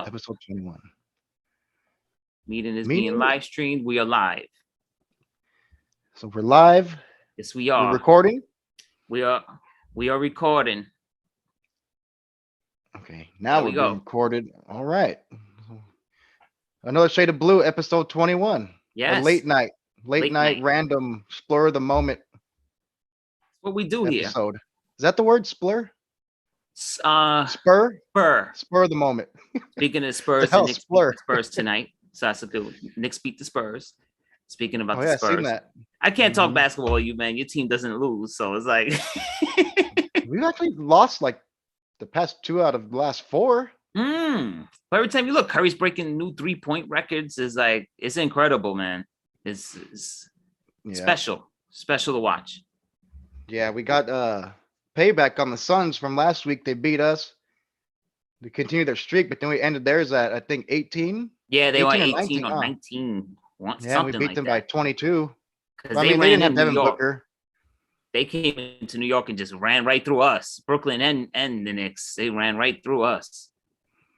Episode 21. Meeting is being Meeting. live streamed. We are live. So we're live. Yes, we We're are. recording. We are recording. Okay, now There we we're go. being recorded. All right. Another Shade of Blue, episode 21. Yes. A late night Late night. random splur of the moment What we do here. episode. Is that the word splur? Spur. Spur of the moment. Speaking of Spurs, The hell, the Knicks beat Splur? the Spurs tonight. So that's a good one. Knicks beat the Spurs. Speaking about Oh the yeah, I've Spurs, seen that. I can't talk Mhm. basketball with you, man. Your team doesn't lose, so it's like We've actually lost like the past 2 out of the last 4. But every time you look, Curry's breaking new 3-point records. Is like it's incredible, man. It's Yeah. special to watch. Yeah, we got payback on the Suns from last week. They beat us. They continued their streak, but then we ended theirs at I think 18. Yeah, they were 18 or 18 or 19, 19. Yeah, we Something beat like them that. by 22. Because I they mean, they ran didn't have in New Devin York. Booker. They came into New York and just ran right through us. Brooklyn and the Knicks. They ran right through us.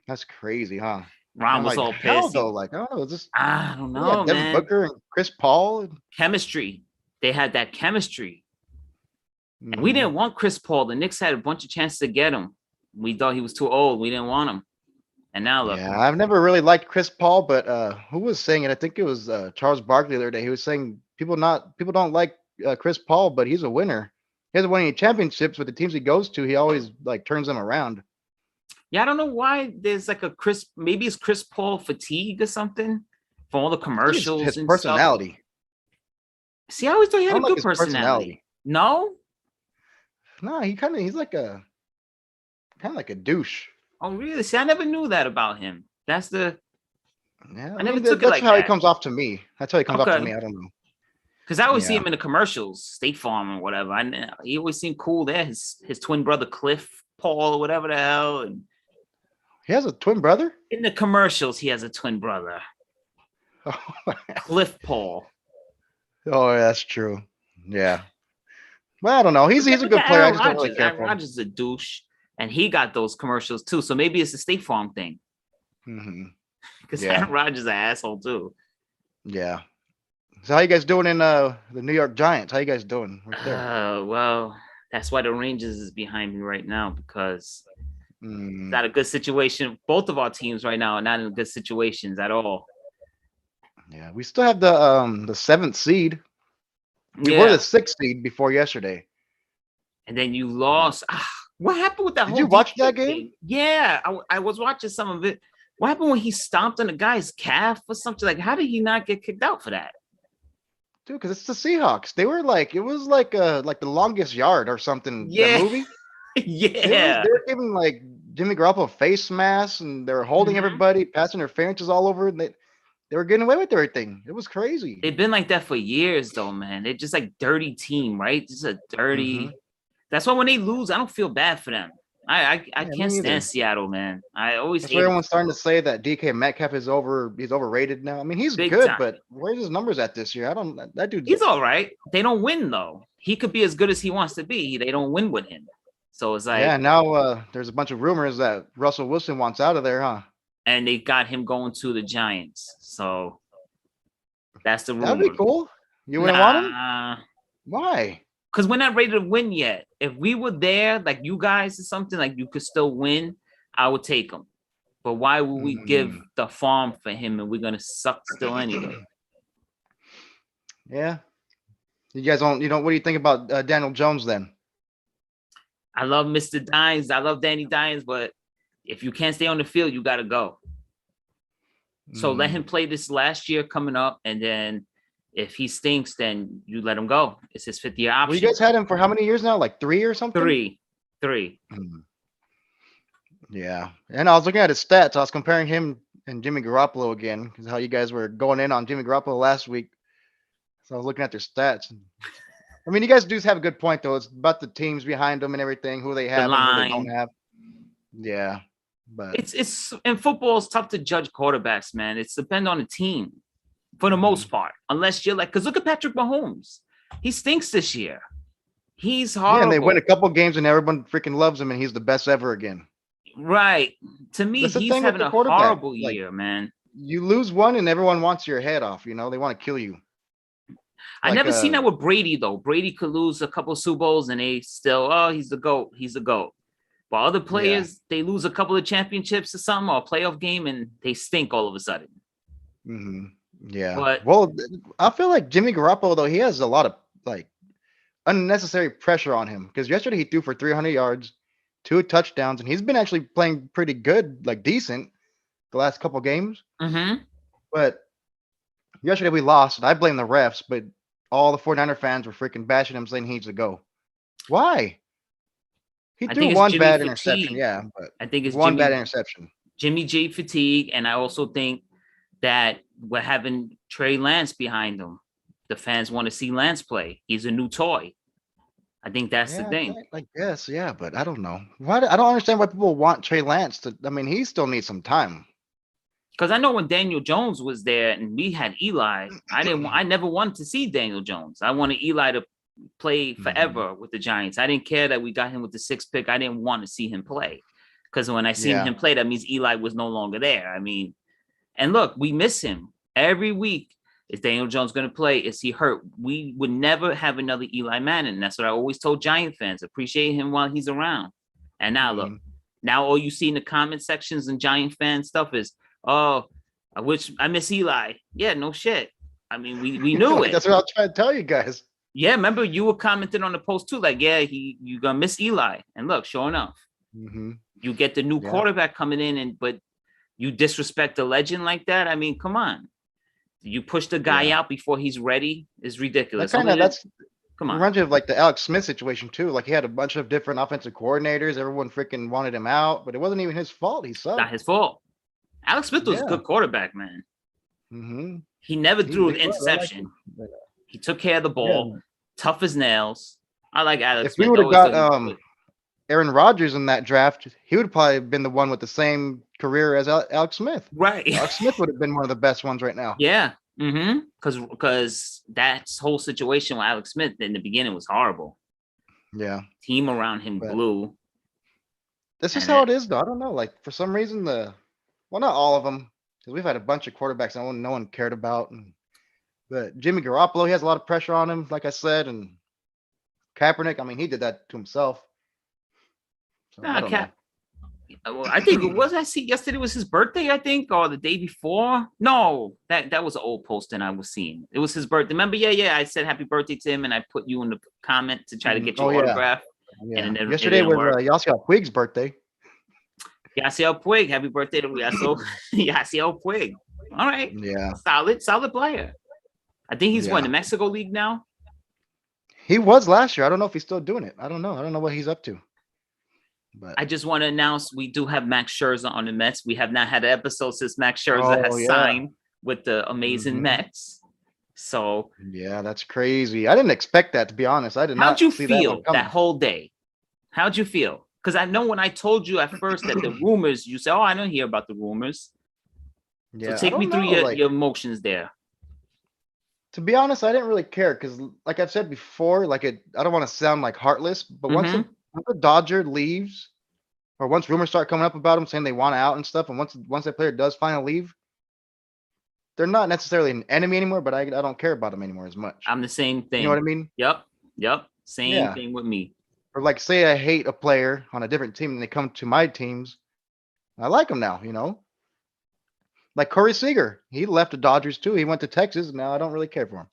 That's crazy, huh? Ron I'm was like, all how pissed. though? Like, I don't know. Just I don't yeah, know, Devin man. Booker and Chris Paul. And, Chemistry. They had that chemistry. And Mhm. we didn't want Chris Paul. The Knicks had a bunch of chances to get him. We thought he was too old. We didn't want him. And now look. Yeah, I've never really liked Chris Paul, but who was saying it? I think it was Charles Barkley the other day. He was saying people don't like Chris Paul, but he's a winner. He hasn't won any championships with the teams he goes to. He always like turns them around. Yeah, I don't know why there's like maybe it's Chris Paul fatigue or something for all the I think it's commercials his and personality. stuff. See, I always thought he I had a don't like good his personality. No? No, he's like a kind of like a douche. Oh, really? See, I never knew that about him. That's the Yeah, I never mean, took it that's like how he that. comes off to me. That's how he comes off to Okay. me. I don't know. because I always see Yeah. him in the commercials, State Farm or whatever. He always seemed cool there. His twin brother Cliff Paul or whatever the hell. And He has a twin brother. in the commercials, he has a twin brother, Cliff Paul. Oh, yeah, that's true. Yeah. Well, I don't know. He's a Look good at player. I Aaron just don't really Rodgers. care Aaron for him. Rodgers is a douche, and he got those commercials too. So maybe it's a State Farm thing Mhm. because Yeah. Aaron Rodgers is an asshole too. Yeah. So how you guys doing in the New York Giants? How you guys doing right there? Well, that's why the Rangers is behind me right now because Mm, it's not a good situation. Both of our teams right now are not in good situations at all. yeah, we still have the 7th seed. We were the 6th seed before yesterday. And then you lost. What happened with that Did whole you watch Detroit that game? Yeah, I was watching some of it. What happened when he stomped on the guy's calf or something? Like, how did he not get kicked out for that? Dude, because it's the Seahawks. They were like, it was like the longest yard or something. Yeah. That movie. Yeah. They were giving like Jimmy Garoppolo face masks and they were holding Mhm. everybody, pass interferences all over. And they were getting away with everything. It was crazy. They've been like that for years, though, man. They're just like dirty team, right? Just a dirty. Mhm. That's why when they lose, I don't feel bad for them. I Yeah, me can't neither. stand Seattle, man. I always That's hate why it. everyone's starting to say that DK Metcalf is he's overrated now. I mean, he's Big good, time. but where's his numbers at this year? That dude's He's all right. They don't win though. He could be as good as he wants to be. They don't win with him. So it's like, yeah. Now there's a bunch of rumors that Russell Wilson wants out of there, huh? and they got him going to the Giants. So that's the rumor. That'd be cool. You wouldn't want him? Why? Because we're not ready to win yet. If we were there, like you guys or something, like you could still win, I would take him. But why would we give the farm for him and we're gonna suck still anyway? Yeah. You guys don't. What do you think about Daniel Jones then? I love Mr. Dines. I love Danny Dines, but if you can't stay on the field, you gotta go. So let him play this last year coming up, and then if he stinks, then you let him go. It's his 5th year option. Well, you guys had him for how many years now? Like 3 or something? Three. Yeah. And I was looking at his stats. I was comparing him and Jimmy Garoppolo again, because how you guys were going in on Jimmy Garoppolo last week. So I was looking at their stats. I mean, you guys do have a good point, though. It's about the teams behind them and everything, who they have and who they don't have. Yeah. But it's in football, it's tough to judge quarterbacks, man. It's depend on the team for the most part, unless you're like, because look at Patrick Mahomes. He stinks this year. He's horrible. Yeah, and they win a couple games and everyone freaking loves him and he's the best ever again. Right. To me, That's the he's thing with having the a quarterback. horrible Like year, man. you lose one and everyone wants your head off. You know, they want to kill you. I Like never seen that with Brady though. Brady could lose a couple Super Bowls and they still, oh, he's the GOAT. He's the GOAT. But other yeah. players, they lose a couple of championships or something or a playoff game and they stink all of a sudden. hmm Yeah. But Well, I feel like Jimmy Garoppolo though he has a lot of like unnecessary pressure on him because yesterday he threw for 300 yards, 2 touchdowns, and he's been actually playing pretty good, like decent, the last couple games. But yesterday we lost, and I blame the refs. But all the 49er fans were freaking bashing him, saying he needs to go. Why? He I threw think it's one Jimmy bad interception, fatigue. yeah, but I think it's one bad interception. Jimmy G fatigue. And I also think that we're having Trey Lance behind him. The fans want to see Lance play. He's a new toy. I think that's the Yeah, thing. I guess, yeah, but I don't know. I don't understand why people want Trey Lance to. I mean, he still needs some time. Because I know when Daniel Jones was there and we had Eli, I never wanted to see Daniel Jones. I wanted Eli to play forever with the Giants. I didn't care that we got him with the 6th pick. I didn't want to see him play. Because when I seen him play, that means Eli was no longer there. I mean, and look, we miss him every week. Is Daniel Jones going to play? Is he hurt? We would never have another Eli Manning. That's what I always told Giant fans. Appreciate him while he's around. And now look, now all you see in the comment sections and Giant fan stuff is, oh, I miss Eli. Yeah, no shit. I mean, we knew it. That's what I was trying to tell you guys. Yeah, remember you were commenting on the post too, like, yeah, you gonna miss Eli. And look, sure enough, you get the new quarterback coming in, but you disrespect the legend like that. I mean, come on. You push the guy out before he's ready is ridiculous. Come on. Reminds me of like the Alex Smith situation too. Like he had a bunch of different offensive coordinators. Everyone freaking wanted him out, but it wasn't even his fault. He sucked. Not his fault. Alex Smith was a good quarterback, man. He never threw an interception. He took care of the ball, tough as nails. I like Alex Smith. If we would have got Aaron Rodgers in that draft, he would have probably been the one with the same career as Alex Smith. Right. Alex Smith would have been one of the best ones right now. Yeah. Because that whole situation with Alex Smith in the beginning was horrible. Yeah. Team around him blew. This is how it is, though. I don't know. Like for some reason, not all of them, because we've had a bunch of quarterbacks no one cared about. But Jimmy Garoppolo, he has a lot of pressure on him, like I said, and Kaepernick. I mean, he did that to himself. So, I think I see yesterday was his birthday, I think, or the day before. No, that was an old posting I was seeing. It was his birthday. Remember? Yeah. I said happy birthday to him, and I put you in the comment to try to get your autograph. Yeah. And yesterday was Yasiel Puig's birthday. Yasiel Puig, happy birthday to Yasiel Puig. All right. Yeah. Solid player. I think he's in the Mexico League now. He was last year. I don't know if he's still doing it. I don't know what he's up to. But I just want to announce we do have Max Scherzer on the Mets. We have not had an episode since Max Scherzer has signed with the amazing Mets. So yeah, that's crazy. I didn't expect that, to be honest. I did not. How'd you feel that whole day? How'd you feel? Because I know when I told you at first that the rumors, you said, "Oh, I don't hear about the rumors." Yeah, so take me through your emotions there. To be honest, I didn't really care because, like I've said before, I don't want to sound like heartless, but once a Dodger leaves, or once rumors start coming up about him saying they want out and stuff, and once that player does finally leave, they're not necessarily an enemy anymore, but I don't care about them anymore as much. I'm the same thing. You know what I mean? Yep. Same thing with me. Or like, say I hate a player on a different team and they come to my teams, I like them now, you know? Like Corey Seager, he left the Dodgers too. He went to Texas. Now I don't really care for him.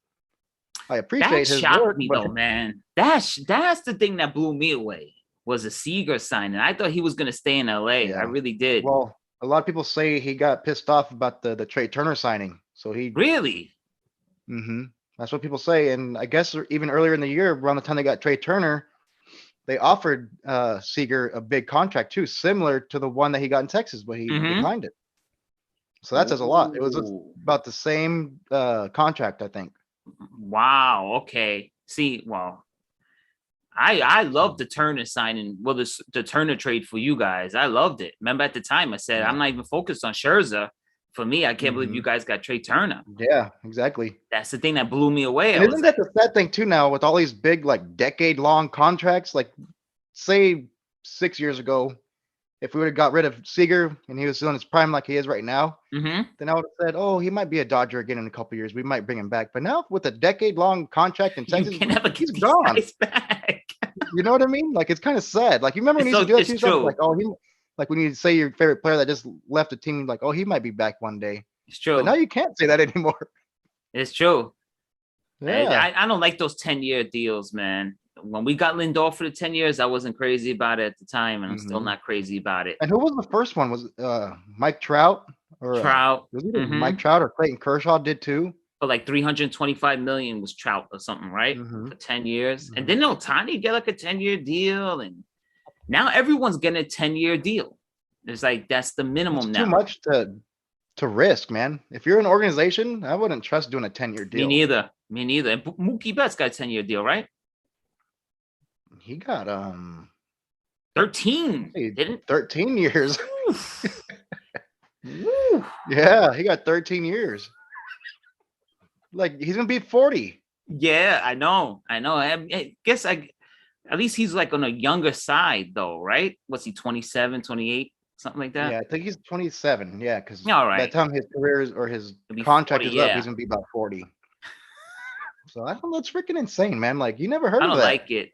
I appreciate his work, though, man. That's the thing that blew me away was a Seager signing. I thought he was going to stay in LA. I really did. Well, a lot of people say he got pissed off about the Trey Turner signing. So he really. That's what people say. And I guess even earlier in the year, around the time they got Trey Turner, they offered Seager a big contract too, similar to the one that he got in Texas, but he declined it. So that says a lot. It was about the same contract, I think. Wow. Okay. See, well, I loved the Turner signing. Well, the Turner trade for you guys. I loved it. Remember at the time I said, I'm not even focused on Scherzer. For me, I can't believe you guys got Trey Turner. Yeah, exactly. That's the thing that blew me away. Isn't that the sad thing too now with all these big, like decade-long contracts? Like, say 6 years ago, if we would have got rid of Seager and he was still in his prime like he is right now, Mm-hmm. then I would have said, oh, he might be a Dodger again in a couple years. We might bring him back. But now with a decade-long contract in You Texas, can never he's get these gone. guys back. You know what I mean? Like, it's kind of sad. Like, you remember when you used to do that to It's yourself? true. Like, oh, like when you say your favorite player that just left the team, like, oh, he might be back one day. It's But now true. you can't say that anymore. It's true. Yeah. I don't like those 10-year deals, man. When we got Lindor for the 10 years, I wasn't crazy about it at the time, and I'm still Mhm. not crazy about it. And who was the first one? Was Mike Trout or Trout, was it mhm. Mike Trout or Clayton Kershaw did too? but like 325 million was Trout or something, right? Mhm. For 10 years. And Mhm. then Ohtani get like a 10-year deal. And now everyone's getting a 10-year deal. It's like that's the minimum It's now. too much to risk, man. If you're an organization, I wouldn't trust doing a 10-year Me deal. neither. Me neither. And Mookie Betts got a 10-year deal, right? He got 13. hey, Didn't 13 years. Oof. Woo. Yeah, he got 13 years. Like he's gonna be 40. Yeah, I know. I guess at least he's like on a younger side though, right? What's he, 27, 28, something like that? Yeah, I think he's 27. Yeah, because All by the right. time his career is or his He'll be contract 40, is up, yeah. he's gonna be about 40. So I don't know. It's freaking insane, man. Like you never heard I of don't that. like it.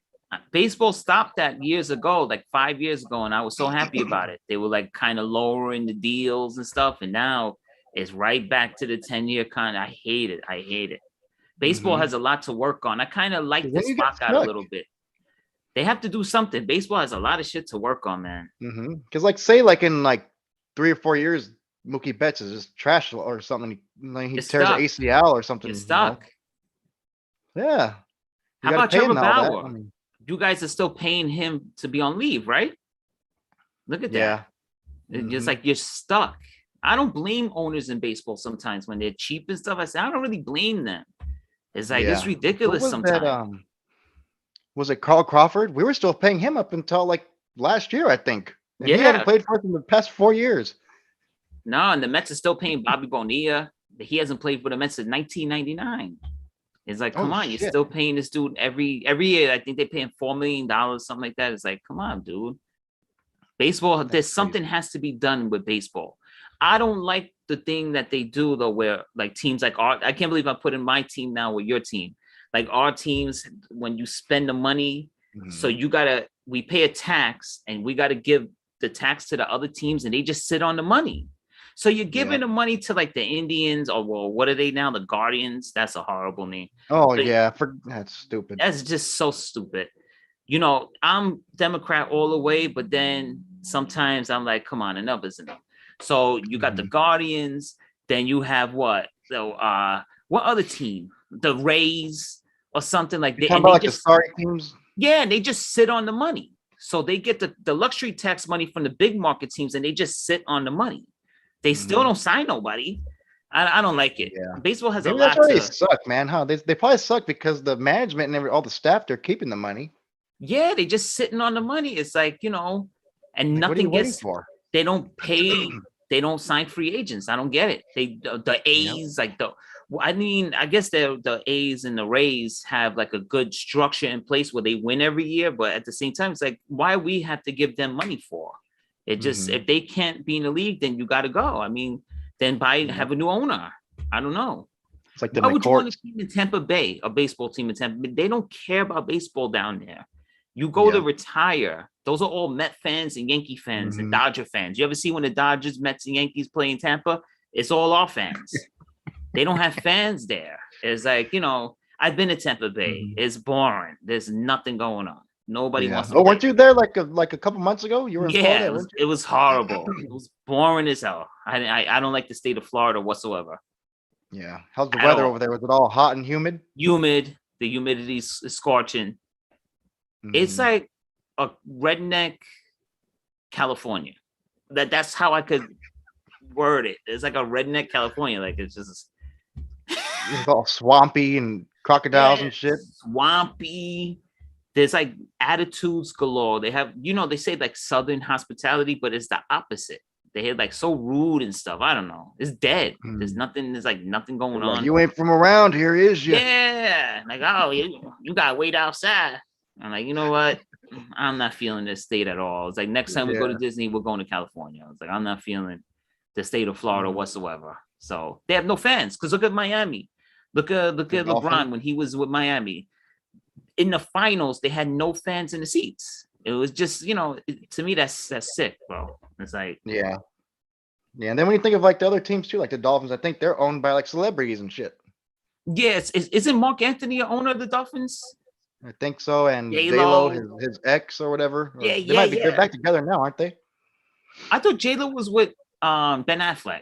Baseball stopped that years ago, like 5 years ago, and I was so happy about it. They were like kind of lowering the deals and stuff, and now it's right back to the 10-year kind. I hate it. I hate it. Baseball Mhm. has a lot to work on. I kind of like 'Cause the then you get spot out a stuck. little bit. They have to do something. Baseball has a lot of shit to work on, man. Because like say like in like 3 or 4 years, Mookie Betts is just trash or something. Like he You're tears an stuck. ACL or something. You're You know? stuck. Yeah. How You gotta about pay him Trevor and all that. Bauer? I mean, You guys are still paying him to be on leave, right? Look at yeah. that. It's just Mhm. like you're stuck. I don't blame owners in baseball sometimes when they're cheap and stuff. I say I don't really blame them. It's like it's Yeah. Who ridiculous was that? sometimes. Was it Carl Crawford? We were still paying him up until like last year, I think. And he hadn't Yeah. played for us in the past 4 years. No, and the Mets are still paying Bobby Bonilla. He hasn't played for the Mets since 1999. It's like, come Oh on, you're shit. still paying this dude every year. I think they pay him $4 million, something like that. It's like, come on, dude. Baseball, That's there's something crazy. has to be done with baseball. I don't like the thing that they do though, where like teams like I can't believe I put in my team now with your team. Like our teams, when you spend the money, so Mhm. we pay a tax and we gotta give the tax to the other teams and they just sit on the money. So you're giving Yeah. the money to like the Indians or well, what are they now? The Guardians? That's a horrible name. Oh But yeah. That's stupid. that's just so stupid. You know, I'm Democrat all the way, but then sometimes I'm like, come on, enough is enough. So you got the Mhm. Guardians, then you have what? So what other team? The Rays or something like You're that. talking And about they like the just sorry teams? yeah, they just sit on the money. So they get the luxury tax money from the big market teams and they just sit on the money. They still Mhm. don't sign nobody. I don't like it. Yeah. Baseball has a Maybe that's lot why they to suck, man. Huh? They probably suck because the management and all the staff they're keeping the money. yeah, they just sitting on the money. It's like, you know, and Like, what are you nothing waiting gets for? they don't pay, they don't sign free agents. I don't get it. The Yep. A's, like I mean, I guess the A's and the Rays have like a good structure in place where they win every year, but at the same time, it's like why we have to give them money for it. Just Mhm. if they can't be in the league, then you got to go. I mean, then Yep. have a new owner. I don't know. It's like the Why would you want a McCourts. team in Tampa Bay, a baseball team in Tampa Bay? They don't care about baseball down there. You go to Yeah. retire. Those are all Met fans and Yankee fans and Mhm. Dodger fans. You ever see when the Dodgers, Mets, and Yankees play in Tampa? It's all our fans. They don't have fans there. It's like, you know, I've been to Tampa Bay. Mhm. It's boring. There's nothing going on. Nobody Yeah. wants to Oh, play. weren't you there like a couple months ago? You were in Yeah, Florida, weren't it was horrible. It was boring as hell. I don't like the state of Florida whatsoever you? Yeah. How's the at weather over all. there? Was it all hot and humid? Humid. The humidity is scorching. It's Mhm. like a redneck California. That's how I could word it. It's like a redneck California. Like it's just It's all swampy and crocodiles and shit. swampy. There's like attitudes galore. They have, you know, they say like Southern hospitality, but it's the opposite. They're like so rude and stuff. I don't know. It's dead. There's Mm. nothing. There's like nothing going Like, on. you ain't from around here, is you? Yeah, like oh, you gotta wait outside. I'm like, you know what? I'm not feeling this state at all. It's like next time we go to Yeah. Disney, we're going to California. I was like, I'm not feeling the state of Florida Mhm. whatsoever. So they have no fans because look at Miami. Look The at LeBron Dolphins. when he was with Miami. In the finals, they had no fans in the seats. It was just, to me, that's sick, bro. It's like, Yeah. Yeah. And then when you think of like the other teams too, like the Dolphins, I think they're owned by like celebrities and shit. yes, isn't Mark Anthony an owner of the Dolphins? I think so. And J J-Lo, Lo, his ex or whatever, yeah, or they yeah, might be, they're yeah. back together now, aren't they? I thought J Lo was with Ben Affleck.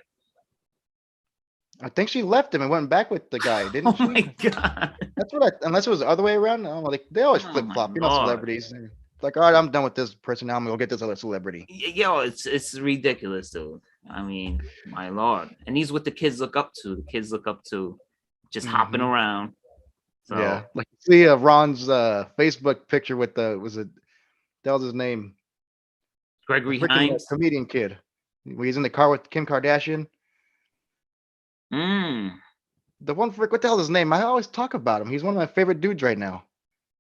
I think she left him and went back with the guy, Oh didn't my she? god. That's what unless it was the other way around. I don't know, like they always Oh flip my flop, lord. celebrities. It's like, all right, I'm done with this person. Now I'm gonna go get this other celebrity. Yo, it's ridiculous, dude. I mean, my lord. And he's what the kids look up to. The kids look up to just hopping Hmm. around. Yeah, So like see Ron's Facebook picture with the was it that was his name, the Gregory freaking Hines. comedian kid. When he's in the car with Kim Kardashian. Mm. The one frick, what the hell is his name? I always talk about him. He's one of my favorite dudes right now.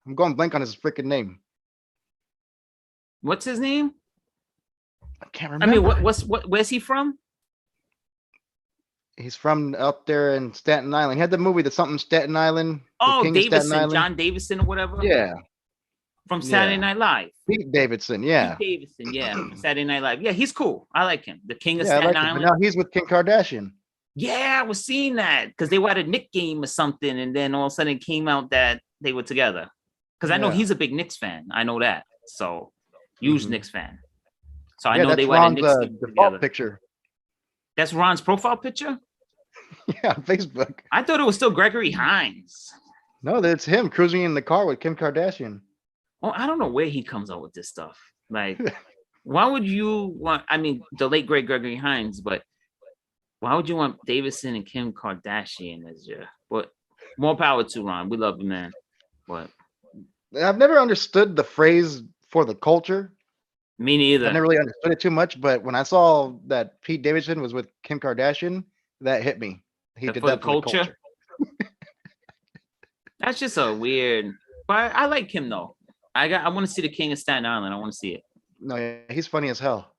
I'm going blank on his freaking name. What's his name? I can't I mean, remember. where's he from? He's from up there in Staten Island. He had the movie, the something Staten Island, the Oh, King of Staten Davison, Island. John Davison or whatever. Yeah, From Saturday yeah. Night Live. Pete Davidson. Pete Yeah, Davidson, yeah, from Saturday Night Live. Yeah, he's cool. I like him. The King of yeah. I Staten like him. But Island. now he's with Kim Kardashian. Yeah, I was seeing that because they were at a Knicks game or something, and then all of a sudden it came out that they were together. Because I know Yeah. he's a big Knicks fan. I know that. So huge Hmm. Knicks fan. So I Yeah, know they that's were at a Ron's Knicks game default together. picture. That's Ron's profile picture. Yeah, on Facebook. I thought it was still Gregory Hines. No, that's him cruising in the car with Kim Kardashian. Well, I don't know where he comes up with this stuff. Like, why would you want? I mean, the late great Gregory Hines, but why would you want Davison and Kim Kardashian as your? But more power to Ron. We love you, man. But I've never understood the phrase for the culture. me I neither. never really understood it too much, but when I saw that Pete Davidson was with Kim Kardashian, that hit me. He did For the that for the culture, culture. that's just a weird. But I like him though. I want to see the King of Staten Island. I want to see it. No, yeah, he's funny as hell.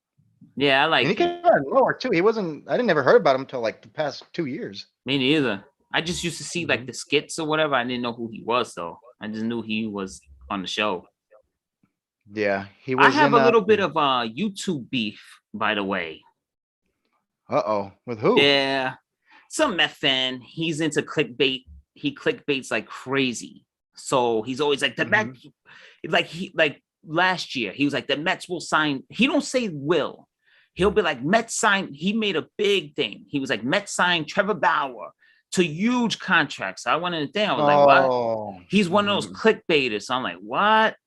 Yeah, I And like he him. came out of nowhere too. He wasn't. I didn't never heard about him until like the past 2 years. Me neither. I just used to see like Mhm. the skits or whatever. I didn't know who he was though. I just knew he was on the show. Yeah, he I was have in. a little bit of YouTube beef, by the way. Uh-oh, with who? Yeah, some meth fan. He's into clickbait. He clickbaits like crazy. So he's always like the Mhm. Mets. Like last year, he was like the Mets will sign. He don't say will. He'll be like Mets sign. He made a big thing. He was like Mets sign Trevor Bauer to huge contracts. So I went in the thing. I was like, what? Oh, He's one of those mhm. clickbaiters. So I'm like, what?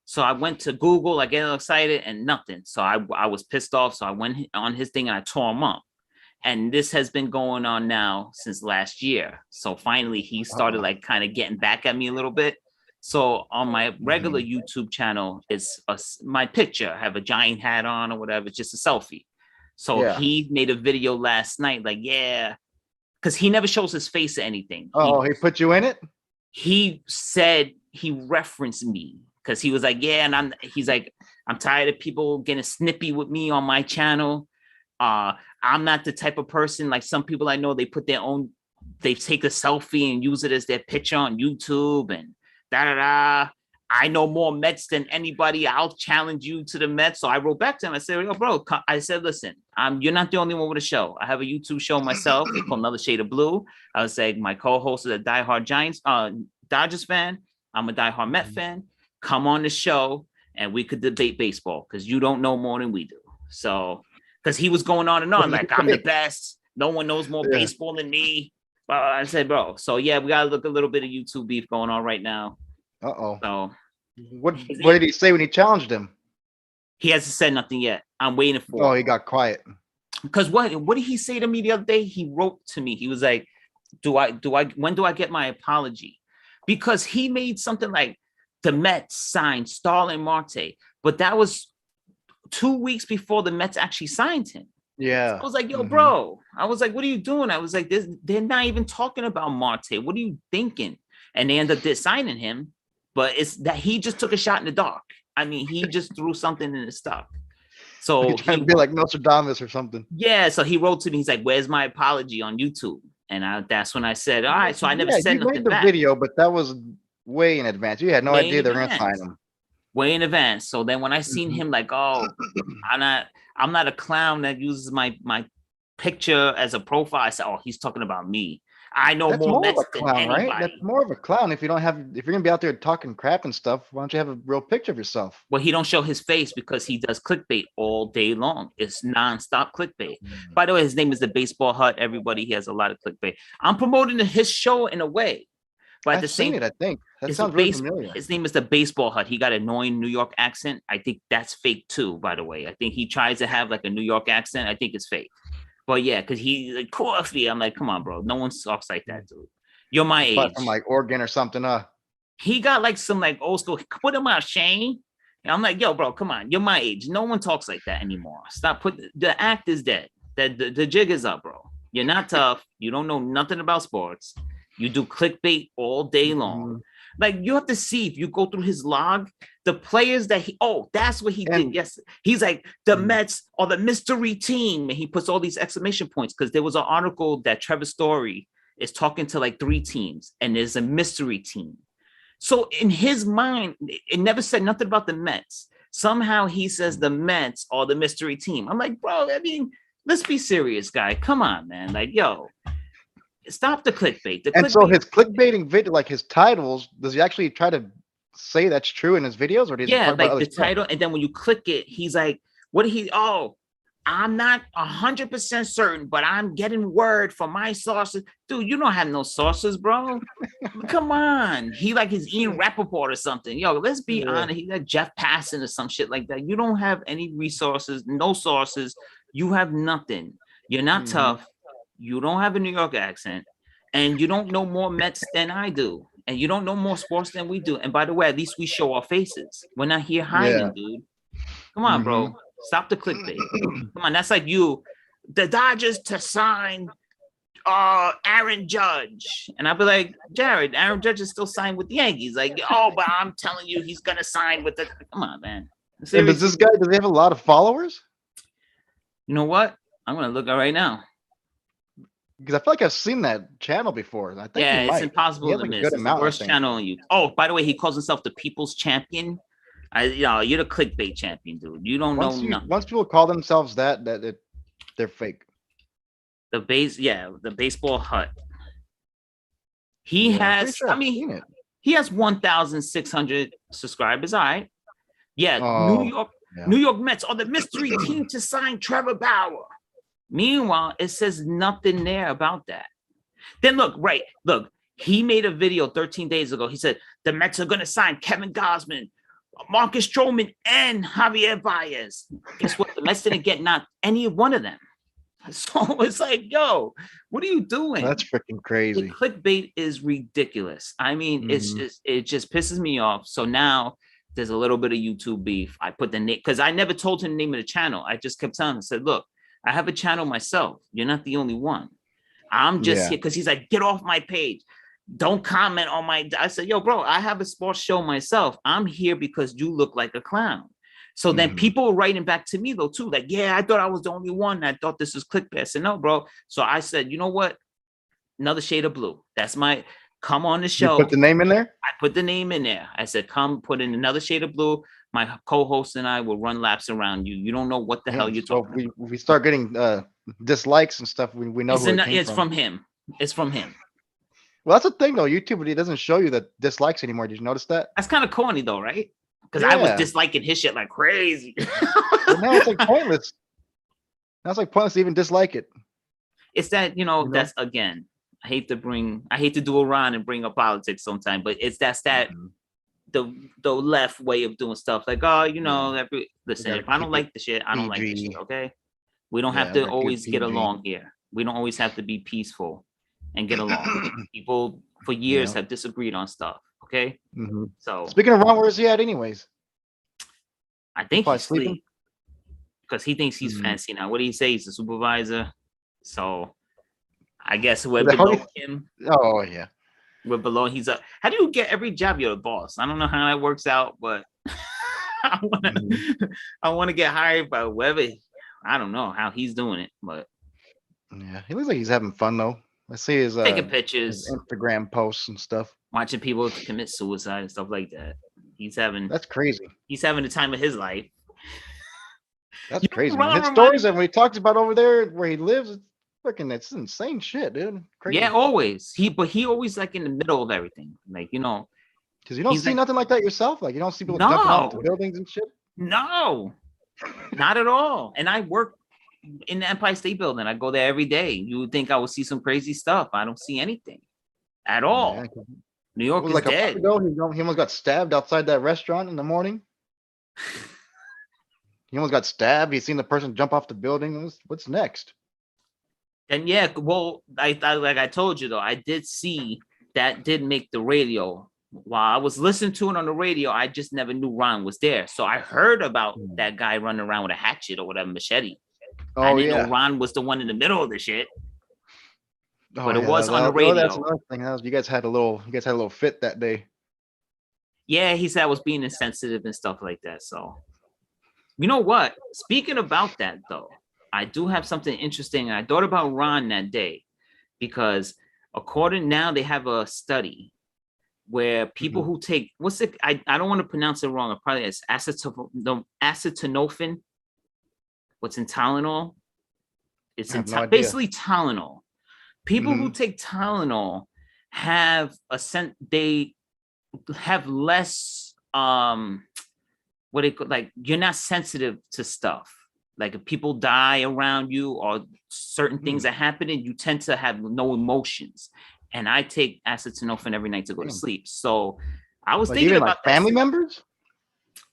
So I went to Google, I get excited and nothing. So I was pissed off. So I went on his thing and I tore him up. And this has been going on now since last year. So finally he started Uh-oh. like kind of getting back at me a little bit. So on my regular Mhm. YouTube channel, it's my picture. I have a giant hat on or whatever. It's just a selfie. So Yeah. he made a video last night, like, yeah, because he never shows his face or anything. Oh, he put you in it? He said he referenced me because he was like, yeah, and he's like, I'm tired of people getting snippy with me on my channel. I'm not the type of person like some people I know, they take a selfie and use it as their picture on YouTube and da da da. I know more Mets than anybody. I'll challenge you to the Mets. So I wrote back to him. I said, yo, bro, I said, listen, you're not the only one with a show. I have a YouTube show myself. It's called Another Shade of Blue. I was saying my co-host is a diehard Dodgers fan. I'm a diehard Met fan. Come on the show and we could debate baseball because you don't know more than we do. So, because he was going on and on like I'm the best. No one knows more Yeah. baseball than me. I said, bro. So yeah, we gotta look a little bit of YouTube beef going on right now. Uh-oh. So What did he say when he challenged him? he hasn't said nothing yet. I'm waiting for. Oh, he got quiet. Because what did he say to me the other day? He wrote to me. He was like, when do I get my apology? Because he made something like the Mets signed Starlin Marte, but that was 2 weeks before the Mets actually signed him. Yeah. So I was like, yo, bro. I was like, what are you doing? I was like, they're not even talking about Marte. What are you thinking? And they end up signing him. but it's that he just took a shot in the dark. I mean, he just threw something in the stuck. So You're trying to be like Nostradamus or something. yeah, so he wrote to me. He's like, "Where's my apology on YouTube?" And that's when I said, "All right." So I never said you nothing made the back. video, but that was way in advance. You had no Way idea in they were gonna advance. sign him. Way in advance. So then when I seen him like, oh, I'm not a clown that uses my picture as a profile, I said, oh, he's talking about me. I know That's more more of Mets a than clown, right? anybody. That's more of a clown. If you're gonna be out there talking crap and stuff, why don't you have a real picture of yourself? Well, he don't show his face because he does clickbait all day long. It's nonstop clickbait. By the way, his name is the Baseball Hut. Everybody, he has a lot of clickbait. I'm promoting his show in a way, but at I've the seen same, it. I think that it's sounds the really base. familiar. His name is the Baseball Hut. He got an annoying New York accent. I think that's fake too. By the way, I think he tries to have like a New York accent. I think it's fake. But yeah, because he like coffee. I'm like, come on, bro. No one talks like that, dude. You're my age. From like Oregon or something. He got like some like old school. Put him out, Shane. And I'm like, yo, bro, come on. You're my age. No one talks like that anymore. Stop. The act is dead. The jig is up, bro. You're not tough. You don't know nothing about sports. You do clickbait all day long. Like you have to see if you go through his log, the players that that's what he did. Yes. He's like, the Mets are the mystery team. And he puts all these exclamation points because there was an article that Trevor Story is talking to like 3 teams and there's a mystery team. So in his mind, it never said nothing about the Mets. Somehow he says the Mets are the mystery team. I'm like, bro, I mean, let's be serious, guy. Come on, man. Like, yo, stop the clickbait. So his clickbaiting video, like his titles, does he actually try to say that's true in his videos, or does he talk about other stuff? Title, and then when you click it, he's like, what did he? Oh, I'm not 100% certain, but I'm getting word from my sources. Dude, you don't have no sources, bro. Come on. He like his Ian Rappaport or something. Yo, let's be honest. He like Jeff Passan or some shit like that. You don't have any resources, no sources. You have nothing. You're not tough. You don't have a New York accent. And you don't know more Mets than I do. And you don't know more sports than we do. And by the way, at least we show our faces. We're not here hiding, dude. Come on, bro. Stop the clickbait. Come on, that's like you, the Dodgers to sign Aaron Judge. And I'll be like, Jared, Aaron Judge is still signed with the Yankees. Like, oh, but I'm telling you, he's gonna sign with the come on, man. And does he have a lot of followers? You know what? I'm gonna look at right now. Because I feel like I've seen that channel before. I think it's impossible to miss. It's the worst channel on YouTube. Oh, by the way, he calls himself the People's Champion. You're the clickbait champion, dude. You don't know nothing. Once people call themselves that they're fake. The Baseball Hut. He has, I mean, he has 1,600 subscribers. All right. Yeah, New York Mets are the mystery team to sign Trevor Bauer. Meanwhile, it says nothing there about that. Then look, he made a video 13 days ago. He said the Mets are going to sign Kevin Gausman, Marcus Stroman, and Javier Baez. Guess what? The Mets didn't get not any one of them. So it's like, yo, what are you doing? That's freaking crazy. The clickbait is ridiculous. I mean, it just pisses me off. So now there's a little bit of YouTube beef. I put the name because I never told him the name of the channel. I just kept telling him, said, look, I have a channel myself. You're not the only one. I'm just here because he's like, get off my page. Don't comment on my. I said, yo, bro, I have a sports show myself. I'm here because you look like a clown. So then people were writing back to me though too, like, yeah, I thought I was the only one. I thought this was clickbait. I said, no, bro. So I said, you know what? Another shade of blue. That's my come on the show. You put the name in there? I put the name in there. I said, come put in another shade of blue. My co-host and I will run laps around you. You don't know what the hell you're talking about. We start getting dislikes and stuff. We know it's from him. It's from him. Well, that's the thing though. YouTube, it doesn't show you the dislikes anymore. Did you notice that? That's kind of corny though, right? Because I was disliking his shit like crazy. Well, now it's like pointless. Now it's like pointless to even dislike it. It's that, that's again, I hate to do a run and bring up politics sometimes, but it's that the left way of doing stuff. Like, listen, if I don't like the shit, I don't like the shit, okay? We don't have to always get along here. We don't always have to be peaceful and get along. People for years have disagreed on stuff. Okay. So speaking of Ron, where's he at anyways? I think he's sleeping because he thinks he's fancy now. What do you say? He's a supervisor. So I guess whoever below him. Oh yeah. we're below. He's up. How do you get every job? You're the boss. I don't know how that works out, but I want to. I want to get hired by whoever. I don't know how he's doing it, but Yeah, he looks like he's having fun though. I see taking his pictures, Instagram posts and stuff. watching people commit suicide and stuff like that. He's having That's crazy. the time of his life. That's You know, crazy. Man. Ron His reminded stories and when he talks about over there where he lives, it's freaking it's insane shit, dude. Crazy. Yeah, always. He always like in the middle of everything. Like, you know, Because you don't he's see like, nothing like that yourself. Like you don't see people jumping off the no, buildings and shit. no, not at all. And I work in the Empire State Building. I go there every day. You would think I would see some crazy stuff. I don't see anything at all. Yeah, New it York was is like a month dead. ago. He almost got stabbed outside that restaurant in the morning. He almost got stabbed. He seen the person jump off the building. What's next? And yeah, well, I like I told you though, I did see that did make the radio. While I was listening to it on the radio, I just never knew Ron was there. So I heard about that guy running around with a hatchet or whatever, machete. I Oh didn't yeah. know Ron was the one in the middle of the shit. Oh, But it yeah, was on the oh, that's radio. another thing. You guys had a little fit that day. Yeah, he said I was being insensitive and stuff like that. So, you know what? Speaking about that though, I do have something interesting. I thought about Ron that day because according now they have a study where people who take what's it? I don't want to pronounce it wrong. It probably is acetaminophen. What's in Tylenol? It's I in have no idea. basically Tylenol. People who take Tylenol have they have less what it like you're not sensitive to stuff. Like if people die around you or certain things are happening, you tend to have no emotions. And I take acetaminophen every night to go to sleep. So I was thinking even about like family that. members.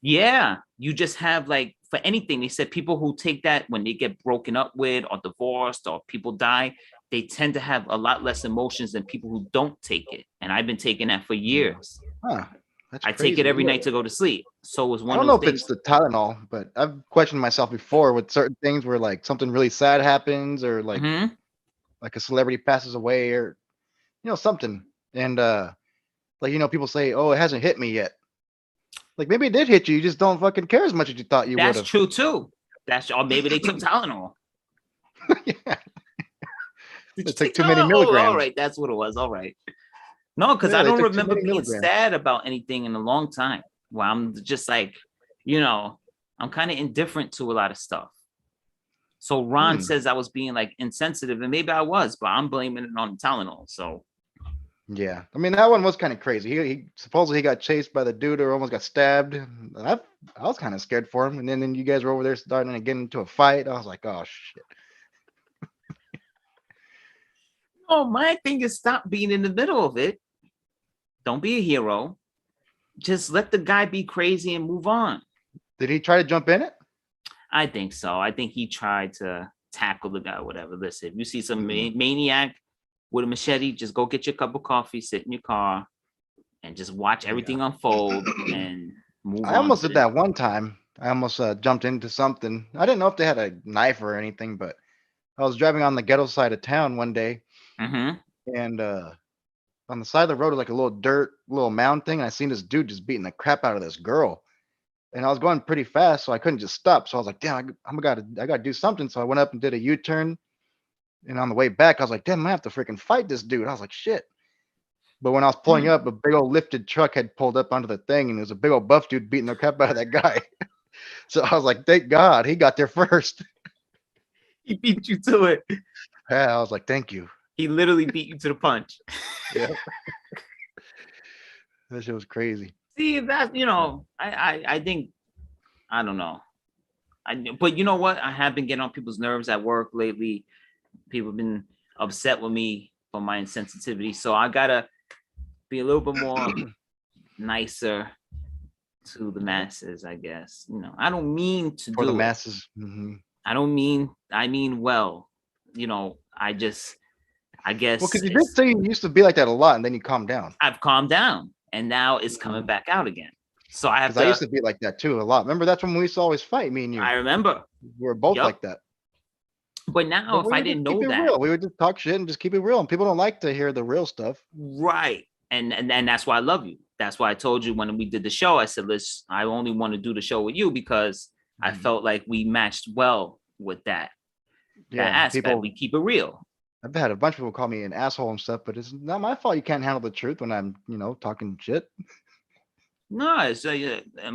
Yeah, you just have like for anything. They said people who take that when they get broken up with or divorced or people die, they tend to have a lot less emotions than people who don't take it. And I've been taking that for years. Huh. That's I crazy. take it every night to go to sleep. So it was I one don't of know those if things. it's the Tylenol, but I've questioned myself before with certain things where like something really sad happens or like a celebrity passes away or something. And like people say, oh, it hasn't hit me yet. Like maybe it did hit you. You just don't fucking care as much as you thought you would have. That's true too. Or maybe they took Tylenol. Yeah. Did It's you like take too many Tylenol? Oh, milligrams. all right, that's what it was. All right. No, because Yeah, I they don't took too remember many being milligrams. sad about anything in a long time. Well, I'm just like, I'm kind of indifferent to a lot of stuff. So Ron says I was being like insensitive, and maybe I was, but I'm blaming it on Tylenol. So yeah, I mean that one was kind of crazy. He supposedly he got chased by the dude or almost got stabbed. I was kind of scared for him, and then you guys were over there starting to get into a fight. I was like, oh shit. oh, my thing is stop being in the middle of it. Don't be a hero. Just let the guy be crazy and move on. Did he try to jump in it? I think so. I think he tried to tackle the guy, whatever. Listen, if you see some maniac with a machete, just go get your cup of coffee, sit in your car, and just watch everything unfold and move on. I almost did that one time. I almost jumped into something. I didn't know if they had a knife or anything, but I was driving on the ghetto side of town one day, and on the side of the road was like a little mound thing. And I seen this dude just beating the crap out of this girl. And I was going pretty fast, so I couldn't just stop. So I was like, damn, I gotta do something. So I went up and did a U-turn. And on the way back, I was like, damn, I have to freaking fight this dude. I was like, shit. But when I was pulling up, a big old lifted truck had pulled up onto the thing, and there was a big old buff dude beating the crap out of that guy. So I was like, thank God he got there first. He beat you to it. Yeah, I was like, thank you. He literally beat you to the punch. Yeah. That shit was crazy. See, that I think I don't know. But you know what? I have been getting on people's nerves at work lately. People have been upset with me for my insensitivity. So I gotta be a little bit more nicer to the masses, I guess. I don't mean to for do the it. masses. I mean well. I guess. Well, because you did say you used to be like that a lot, and then you calmed down. I've calmed down, and now it's coming back out again. So I have to. I used to be like that too a lot. Remember, that's when we used to always fight, me and you. I remember. We were both like that. But now, if I didn't know that, we would just talk shit and just keep it real. And people don't like to hear the real stuff. Right. and that's why I love you. That's why I told you when we did the show, I said, listen, I only want to do the show with you because I felt like we matched well with that aspect. People, we keep it real. I've had a bunch of people call me an asshole and stuff, but it's not my fault you can't handle the truth when I'm, talking shit. No, it's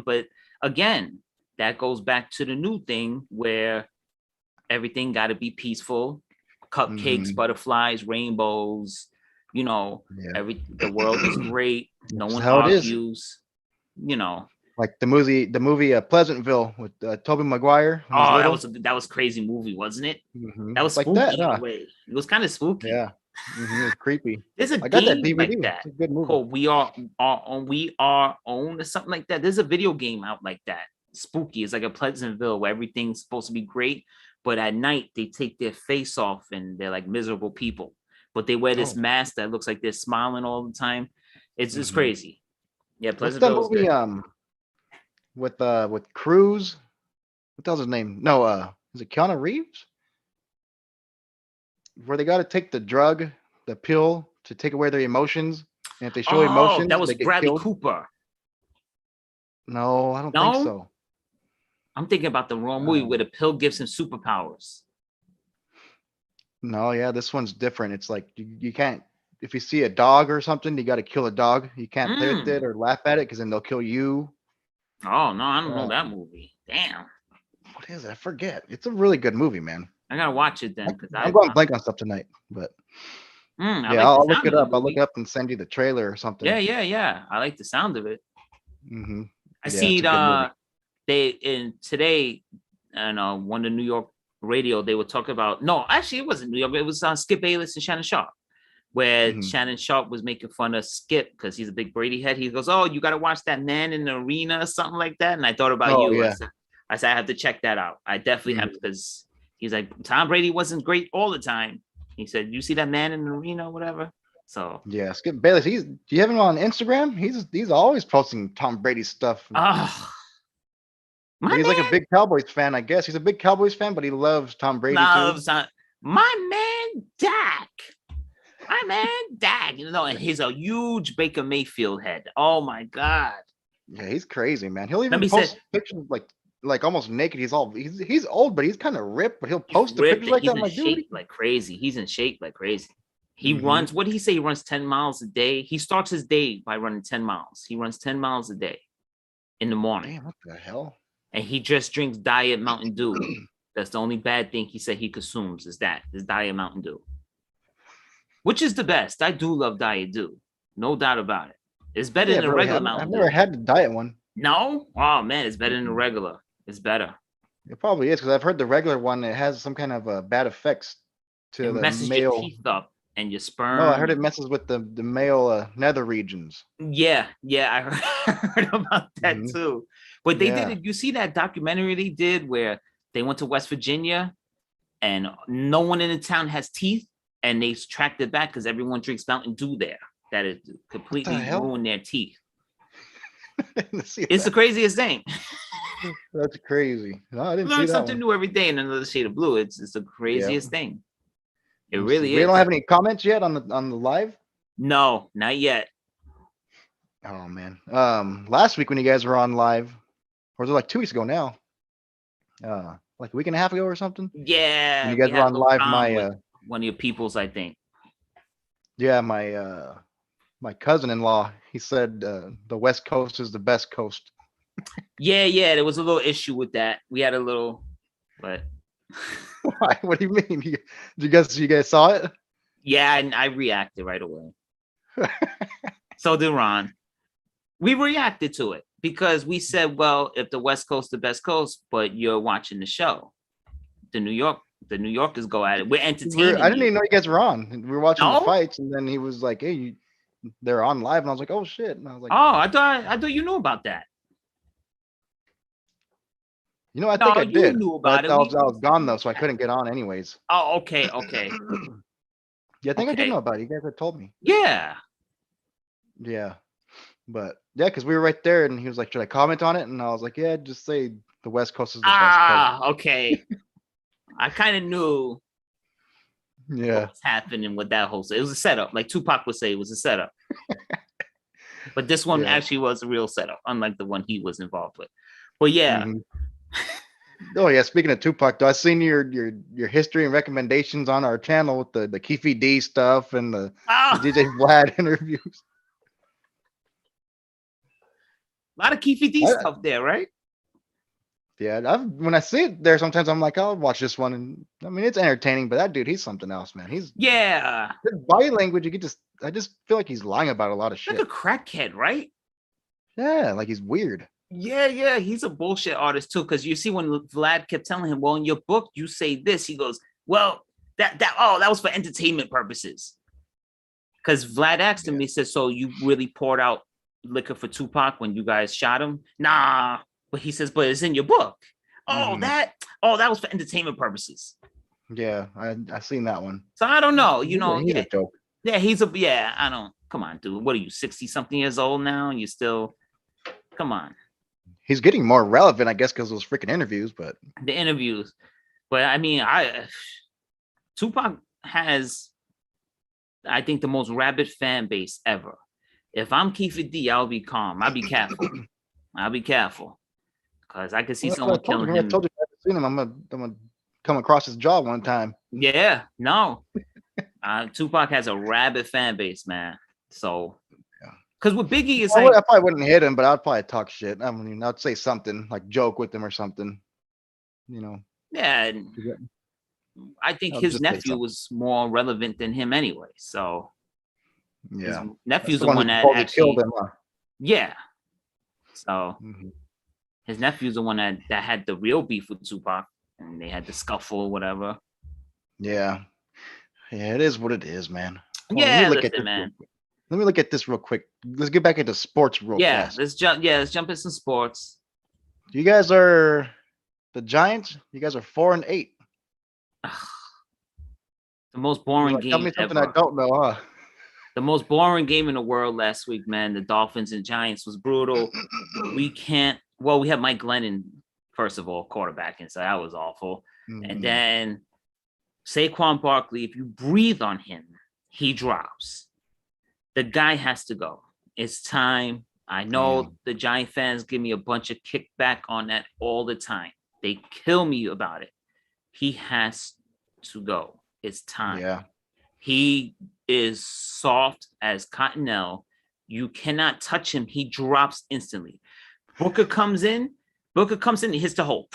but again, that goes back to the new thing where everything got to be peaceful, cupcakes, butterflies, rainbows. The world is great. No one argues. Like the movie Pleasantville with Tobey Maguire. That was crazy movie, wasn't it? That was spooky like that, in a way. It was kind of spooky. Yeah, it was creepy. There's a I got that game DVD. like that. It's a good movie. Called We Are Own or something like that. There's a video game out like that. Spooky. It's like a Pleasantville where everything's supposed to be great, but at night they take their face off and they're like miserable people. But they wear this mask that looks like they're smiling all the time. It's just crazy. Yeah, Pleasantville. What's that movie? With Cruz. What the hell's his name? No, is it Keanu Reeves? Where they got to take the drug, the pill, to take away their emotions, and if they show emotions, that was they get Bradley killed. Cooper. No, I don't think so. I'm thinking about the wrong movie where the pill gives him superpowers. No, yeah, this one's different. It's like you can't. If you see a dog or something, you got to kill a dog. You can't play with it or laugh at it because then they'll kill you. Oh no, I don't know that movie. Damn. What is it? I forget. It's a really good movie, man. I gotta watch it then. I'm going blank on stuff tonight, but I'll look it up. I'll look it up and send you the trailer or something. Yeah. I like the sound of it. I see today, and one of the New York radio, they were talking about. No, actually, it wasn't New York. It was Skip Bayless and Shannon Sharp, where Shannon Sharp was making fun of Skip because he's a big Brady head. He goes, "Oh, you got to watch that Man in the Arena or something like that." And I thought about you. Yeah. I said, I have to check that out. I definitely have because he's like, Tom Brady wasn't great all the time. He said, "You see that Man in the Arena, or whatever." So yeah, Skip Bayless. Do you have him on Instagram? He's always posting Tom Brady stuff. He's like a big Cowboys fan, I guess. He's a big Cowboys fan, but he loves Tom Brady too. My man Dak. My man Dak. And he's a huge Baker Mayfield head. Oh my God. Yeah, he's crazy, man. He'll even post pictures like almost naked. He's old, but he's kind of ripped, but he'll post the pictures like that. He's in shape like crazy. He's in shape like crazy. He runs, what did he say? He runs 10 miles a day. He starts his day by running 10 miles. He runs 10 miles a day in the morning. Damn, what the hell? And he just drinks Diet Mountain Dew. That's the only bad thing he said he consumes is Diet Mountain Dew. Which is the best. I do love Diet Dew. No doubt about it. It's better than a regular Mountain Dew. I've never had the diet one. No? Oh, man, it's better than the regular. It's better. It probably is because I've heard the regular one, it has some kind of bad effects to the messes male. Your teeth up and your sperm. No, I heard it messes with the male nether regions. Yeah, I heard about that too. But they did it. You see that documentary they did where they went to West Virginia and no one in the town has teeth and they tracked it back because everyone drinks Mountain Dew there. That it completely ruined their teeth. It's the craziest thing. That's crazy. No, I didn't learn see that something one. new every day in another shade of blue. It's the craziest thing. It really is. We don't have any comments yet on the live? No, not yet. Oh man. Last week when you guys were on live, or was it like 2 weeks ago now? Like a week and a half ago or something? Yeah. When you guys were on live, one of your peoples, I think. Yeah, my cousin-in-law, he said the West Coast is the best coast. Yeah, there was a little issue with that. We had a little, but why? What do you mean? You guys saw it? Yeah, and I reacted right away. So did Ron. We reacted to it because we said, well, if the West Coast the best coast, but you're watching the show, the New Yorkers go at it. We're entertaining. I didn't even know you guys were on. We were watching the fights, and then he was like, "Hey, they're on live," and I was like, "Oh shit!" And I was like, "Oh, I thought you knew about that." I think I did. Knew about it. I was gone though, so I couldn't get on anyways. Oh, okay. Yeah, I think I did know about it. You guys had told me. Yeah. But yeah, because we were right there, and he was like, "Should I comment on it?" And I was like, "Yeah, just say the West Coast is the best coast." Okay. I kind of knew. Yeah. What's happening with that whole? It was a setup, like Tupac would say. It was a setup. But this one Yeah. actually was a real setup, unlike the one he was involved with. But yeah. Mhm. Oh yeah, speaking of Tupac, though, I seen your history and recommendations on our channel with the Keefe D stuff and the Oh, DJ Vlad interviews. a lot of Keefe D I, stuff there, right? yeah, when I see it there, sometimes I'm like, I'll watch this one, and I mean it's entertaining, but that dude, he's something else, man. His Yeah. body language, I just feel like he's lying about a lot of Like a shit. crackhead, right? Yeah, like he's weird. Yeah. He's a bullshit artist too. Because you see, when Vlad kept telling him, well, in your book, you say this, he goes, well, that was for entertainment purposes. Because Vlad asked him, he said, so you really poured out liquor for Tupac when you guys shot him? Nah. But he says, but it's in your book. Mhm. That was for entertainment purposes. Yeah, I seen that one. So I don't know. He's a joke. Yeah, I don't, come on, dude. What are you, 60-something years old now? And you still, come on. He's getting more relevant, I guess, because of those freaking interviews, but The interviews. But I mean, Tupac has, I think, the most rabid fan base ever. If I'm Keefe D, I'll be calm. I'll be careful. Because I could see someone killing him. I told you I haven't seen him. I'm gonna come across his jaw one time. Yeah, no. Tupac has a rabid fan base, man. So, because with Biggie, it's I like, probably wouldn't hit him, but I'd probably talk shit. I mean, I'd say something like joke with him or something. You know. yeah. And I think I'll his just say nephew something. was more relevant than him anyway. So, Yeah, his nephew's that's the one that supposedly actually killed him. Huh? Yeah. So Mhm. his nephew's the one that had the real beef with Tupac, and they had the scuffle or whatever. Yeah, it is what it is, man. Hold on, Yeah, listen, man. Let me look at this real quick. Let's get back into sports real fast. Let's jump in some sports. You guys are the Giants. You guys are 4-8. The most boring Tell me game something ever. I don't know, huh? The most boring game in the world last week, man. The Dolphins and Giants was brutal. We have Mike Glennon, first of all, quarterbacking, so that was awful. Mhm. And then Saquon Barkley, if you breathe on him, he drops. The guy has to go. It's time. I know the Giant fans give me a bunch of kickback on that all the time. They kill me about it. He has to go. It's time. Yeah. He is soft as cottonelle. You cannot touch him. He drops instantly. Booker comes in, he hits the hole.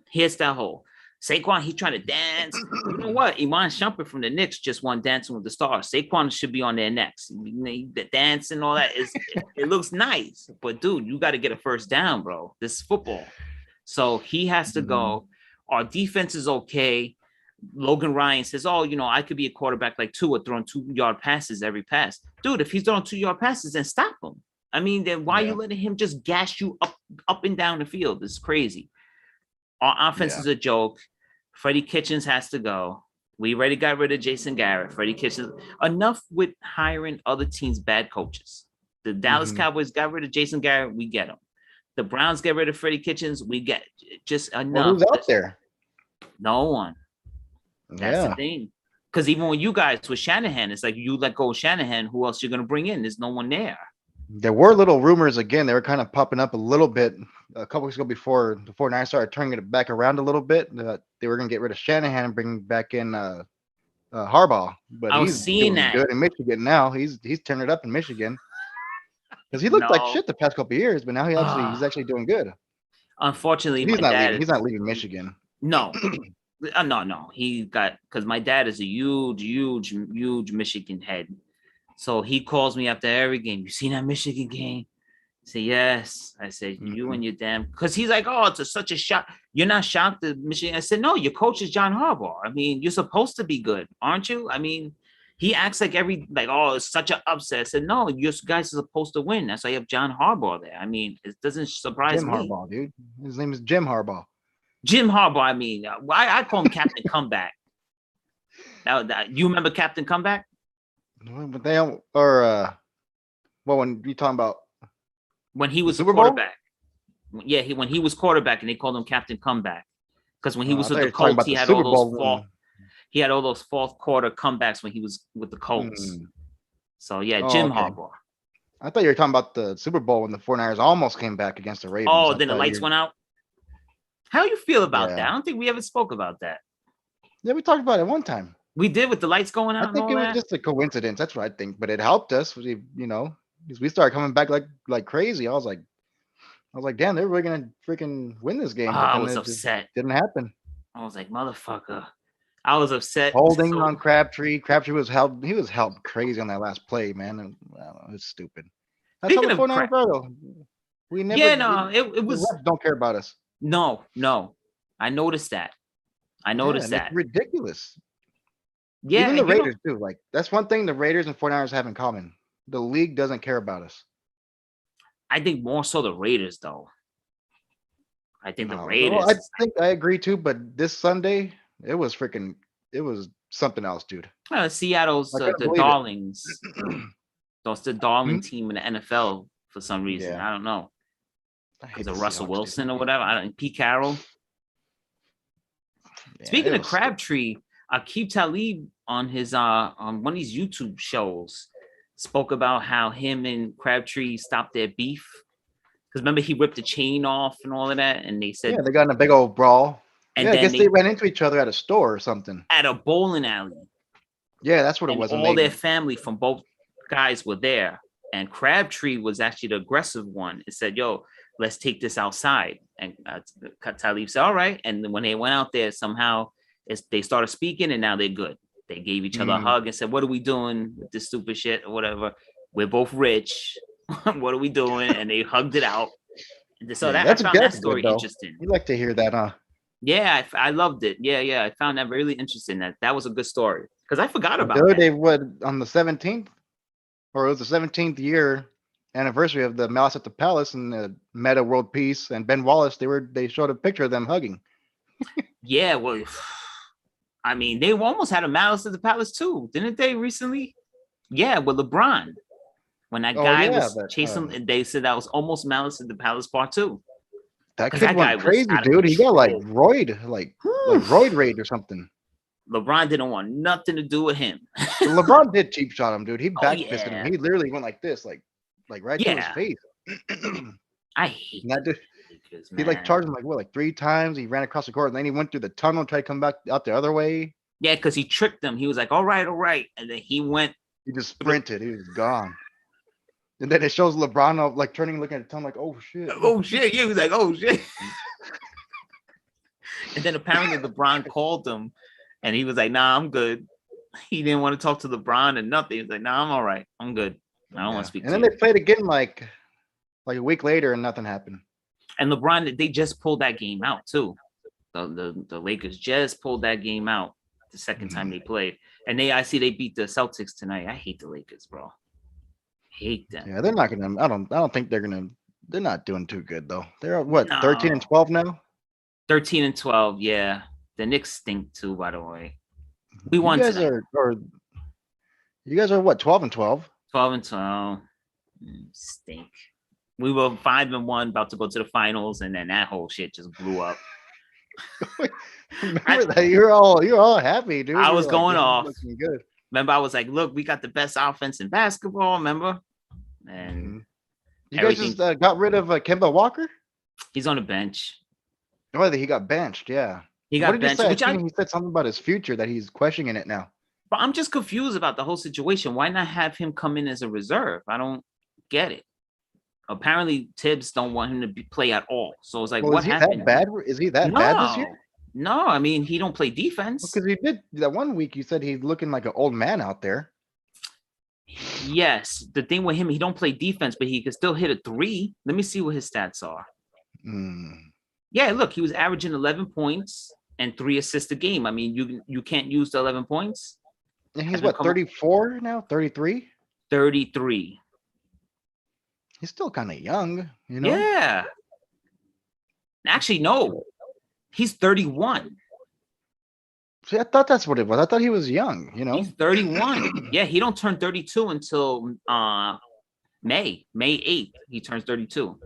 He hits that hole. Saquon, he trying to dance. You know what? Iman Shumpert from the Knicks just won Dancing with the Stars. Saquon should be on there next. The dance and all that it looks nice, but dude, you got to get a first down, bro. This is football. So he has to go. Our defense is okay. Logan Ryan says, oh, I could be a quarterback like Tua, throwing 2-yard passes every pass. Dude, if he's throwing 2-yard passes, then stop him. I mean, then why are you letting him just gash you up and down the field? It's crazy. Our offense is a joke. Freddie Kitchens has to go. We already got rid of Jason Garrett. Freddie Kitchens. Enough with hiring other teams' bad coaches. The Dallas Cowboys got rid of Jason Garrett. We get him. The Browns get rid of Freddie Kitchens. We get just enough. Well, who's out there? No one. That's the thing. Because even when you guys with Shanahan, it's like you let go of Shanahan. Who else you're going to bring in? There's no one there. There were little rumors again. They were kind of popping up a little bit a couple weeks ago before the 49ers started turning it back around a little bit. That they were going to get rid of Shanahan and bring back in Harbaugh. But he's doing good in Michigan now. He's turning it up in Michigan because he looked like shit the past couple of years, but now he's actually doing good. Unfortunately, he's not leaving Michigan. No. No. He got, because my dad is a huge Michigan head. So he calls me after every game. You seen that Michigan game? I say, yes. I said, you and your damn, because he's like, oh, it's such a shock. You're not shocked that Michigan. I said, no, your coach is John Harbaugh. I mean, you're supposed to be good, aren't you? I mean, he acts like oh, it's such an upset. I said, no, you guys are supposed to win. That's why you have John Harbaugh there. I mean, it doesn't surprise me. Jim Harbaugh, dude. His name is Jim Harbaugh. Jim Harbaugh, I mean, I call him Captain Comeback. You remember Captain Comeback? But they don't, or when you talking about when he was a quarterback. Yeah, when he was quarterback, and they called him Captain Comeback because when he was with the Colts, he had all those he had all those fourth quarter comebacks when he was with the Colts. So yeah, Jim Harbaugh. I thought you were talking about the Super Bowl when the 49ers almost came back against the Ravens. Oh, I then the thought lights you. went out. How you feel about Yeah. that? I don't think we ever spoke about that. Yeah, we talked about it one time. We did with the lights going I out and think all it was that. just a coincidence. That's what I think. But it helped us. Because we started coming back like crazy. I was like, damn, they're really gonna freaking win this game. But I then was it just upset. didn't happen. I was like, motherfucker. I was upset. Holding So on Crabtree. Crabtree was held. He was held crazy on that last play, man. And I don't know, it's stupid. That's how speaking the of 49ers crap, are, though. We never. yeah, no, it The was refs don't care about us. no. I noticed that. I Yeah, noticed and it's that. ridiculous. Yeah, Even the and Raiders too. Like that's one thing the Raiders and 49ers have in common. The league doesn't care about us. I think more so the Raiders though. I think the No, I Raiders. think I agree too. But this Sunday, it was freaking. It was something else, dude. Seattle's I couldn't the believe it. Darlings. That's the darling Hmm? team in the NFL for some reason. Yeah, I don't know. I hate Because the of Russell Seahawks, dude. Wilson or whatever. I don't Pete Carroll. Yeah, Speaking it of was stupid. Crabtree, Akeem Talib on his on one of these YouTube shows spoke about how him and Crabtree stopped their beef. Because remember he ripped the chain off and all of that, and they said, Yeah, they got in a big old brawl. and Yeah, I then guess they they ran into each other at a store or something. at a bowling alley, Yeah, that's what it and was. And all they. their family from both guys were there. And Crabtree was actually the aggressive one. It said, "Yo, let's take this outside." And Talib said, "All right." And then when they went out there, somehow they started speaking, and now they're good. They gave each other a Mm, hug and said, "What are we doing with this stupid shit or whatever? We're both rich. What are we doing?" And they hugged it out. So yeah, that I that's found that that's good story though. interesting. You like to hear that, huh? Yeah, I loved it. Yeah, I found that really interesting. That was a good story because I forgot The about other that. day, what on the 17th, or it was the 17th year anniversary of the Malice at the Palace and the Meta World Peace and Ben Wallace. They showed a picture of them hugging. Yeah, well, I mean, they almost had a Malice at the Palace too, didn't they recently? Yeah, with LeBron. When that Oh guy yeah, was but chasing, they said that was almost Malice at the Palace Part Two. that Because kid that guy went was crazy, out of dude. He got like control. roid, like Whew. roid rage or something. LeBron didn't want nothing to do with him. LeBron did cheap shot him, dude. He Oh back fisted him. yeah. He literally went like this, like right to his Yeah. face. And I hate that dude, Lakers, he like man. charged him like what, like 3 times. He ran across the court, and then he went through the tunnel, and tried to come back out the other way. Yeah, because he tricked them. He was like, all right. And then he went. He just sprinted. He was gone. And then it shows LeBron like turning, looking at the tunnel, like, oh shit. Oh shit. Yeah, he was like, oh shit. And then apparently LeBron called him and he was like, nah, I'm good. He didn't want to talk to LeBron and nothing. He was like, nah, I'm all right. I'm good. I don't want to speak And to then you. they played again like a week later, and nothing happened. And LeBron, they just pulled that game out too. The Lakers just pulled that game out the second time they played. And I see they beat the Celtics tonight. I hate the Lakers, bro. Hate them. Yeah, they're not gonna. I don't think they're gonna. They're not doing too good though. They're what, 13 and No. 12 now. 13 and 12. Yeah. The Knicks stink too, by the way. We You won guys tonight. you guys are what, 12 and 12? 12 and 12. Stink. We were 5-1, about to go to the finals, and then that whole shit just blew up. Remember that you're all happy, dude. I You was were going "This is off. looking good." Remember, I was like, look, we got the best offense in basketball, remember? And Mhm. You guys everything. just got rid of Kemba Walker. He's on the bench. Oh, he got benched. Yeah. He What got did he benched, say? I which think he said something about his future, that he's questioning it now. but I'm just confused about the whole situation. Why not have him come in as a reserve? I don't get it. Apparently, Tibbs don't want him to play at all. So it's like, Well, what is he happened? that bad? Is he that bad this year? No, I mean, he don't play defense. Because he did that one week. You said he's looking like an old man out there. Yes, the thing with him, he don't play defense, but he can still hit a three. Let me see what his stats are. Mm. Yeah, look, he was averaging 11 points and 3 assists a game. I mean, you can't use the 11 points. And he's Have him what, come- 34 now? 33? 33. He's still kind of young, you know? Yeah. Actually, no. He's 31. See, I thought that's what it was. I thought he was young, you know? He's 31. Yeah, he don't turn 32 until May 8th. He turns 32.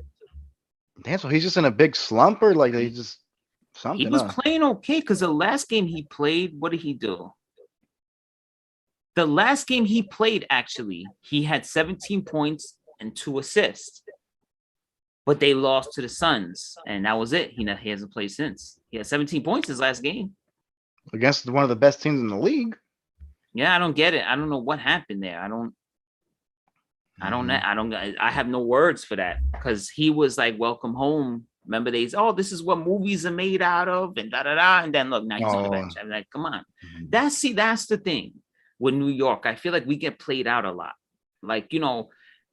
Damn, so he's just in a big slump, or like he's just something. He was huh? playing okay because the last game he played, what did he do? The last game he played, actually, he had 17 points and 2 assists. But they lost to the Suns, and that was it. He hasn't played since. He had 17 points his last game. Against one of the best teams in the league. Yeah, I don't get it. I don't know what happened there. I have no words for that, because he was like, welcome home. Remember this is what movies are made out of, and and then look, now he's on the bench. I'm like, come on. That's the thing with New York. I feel like we get played out a lot. Like,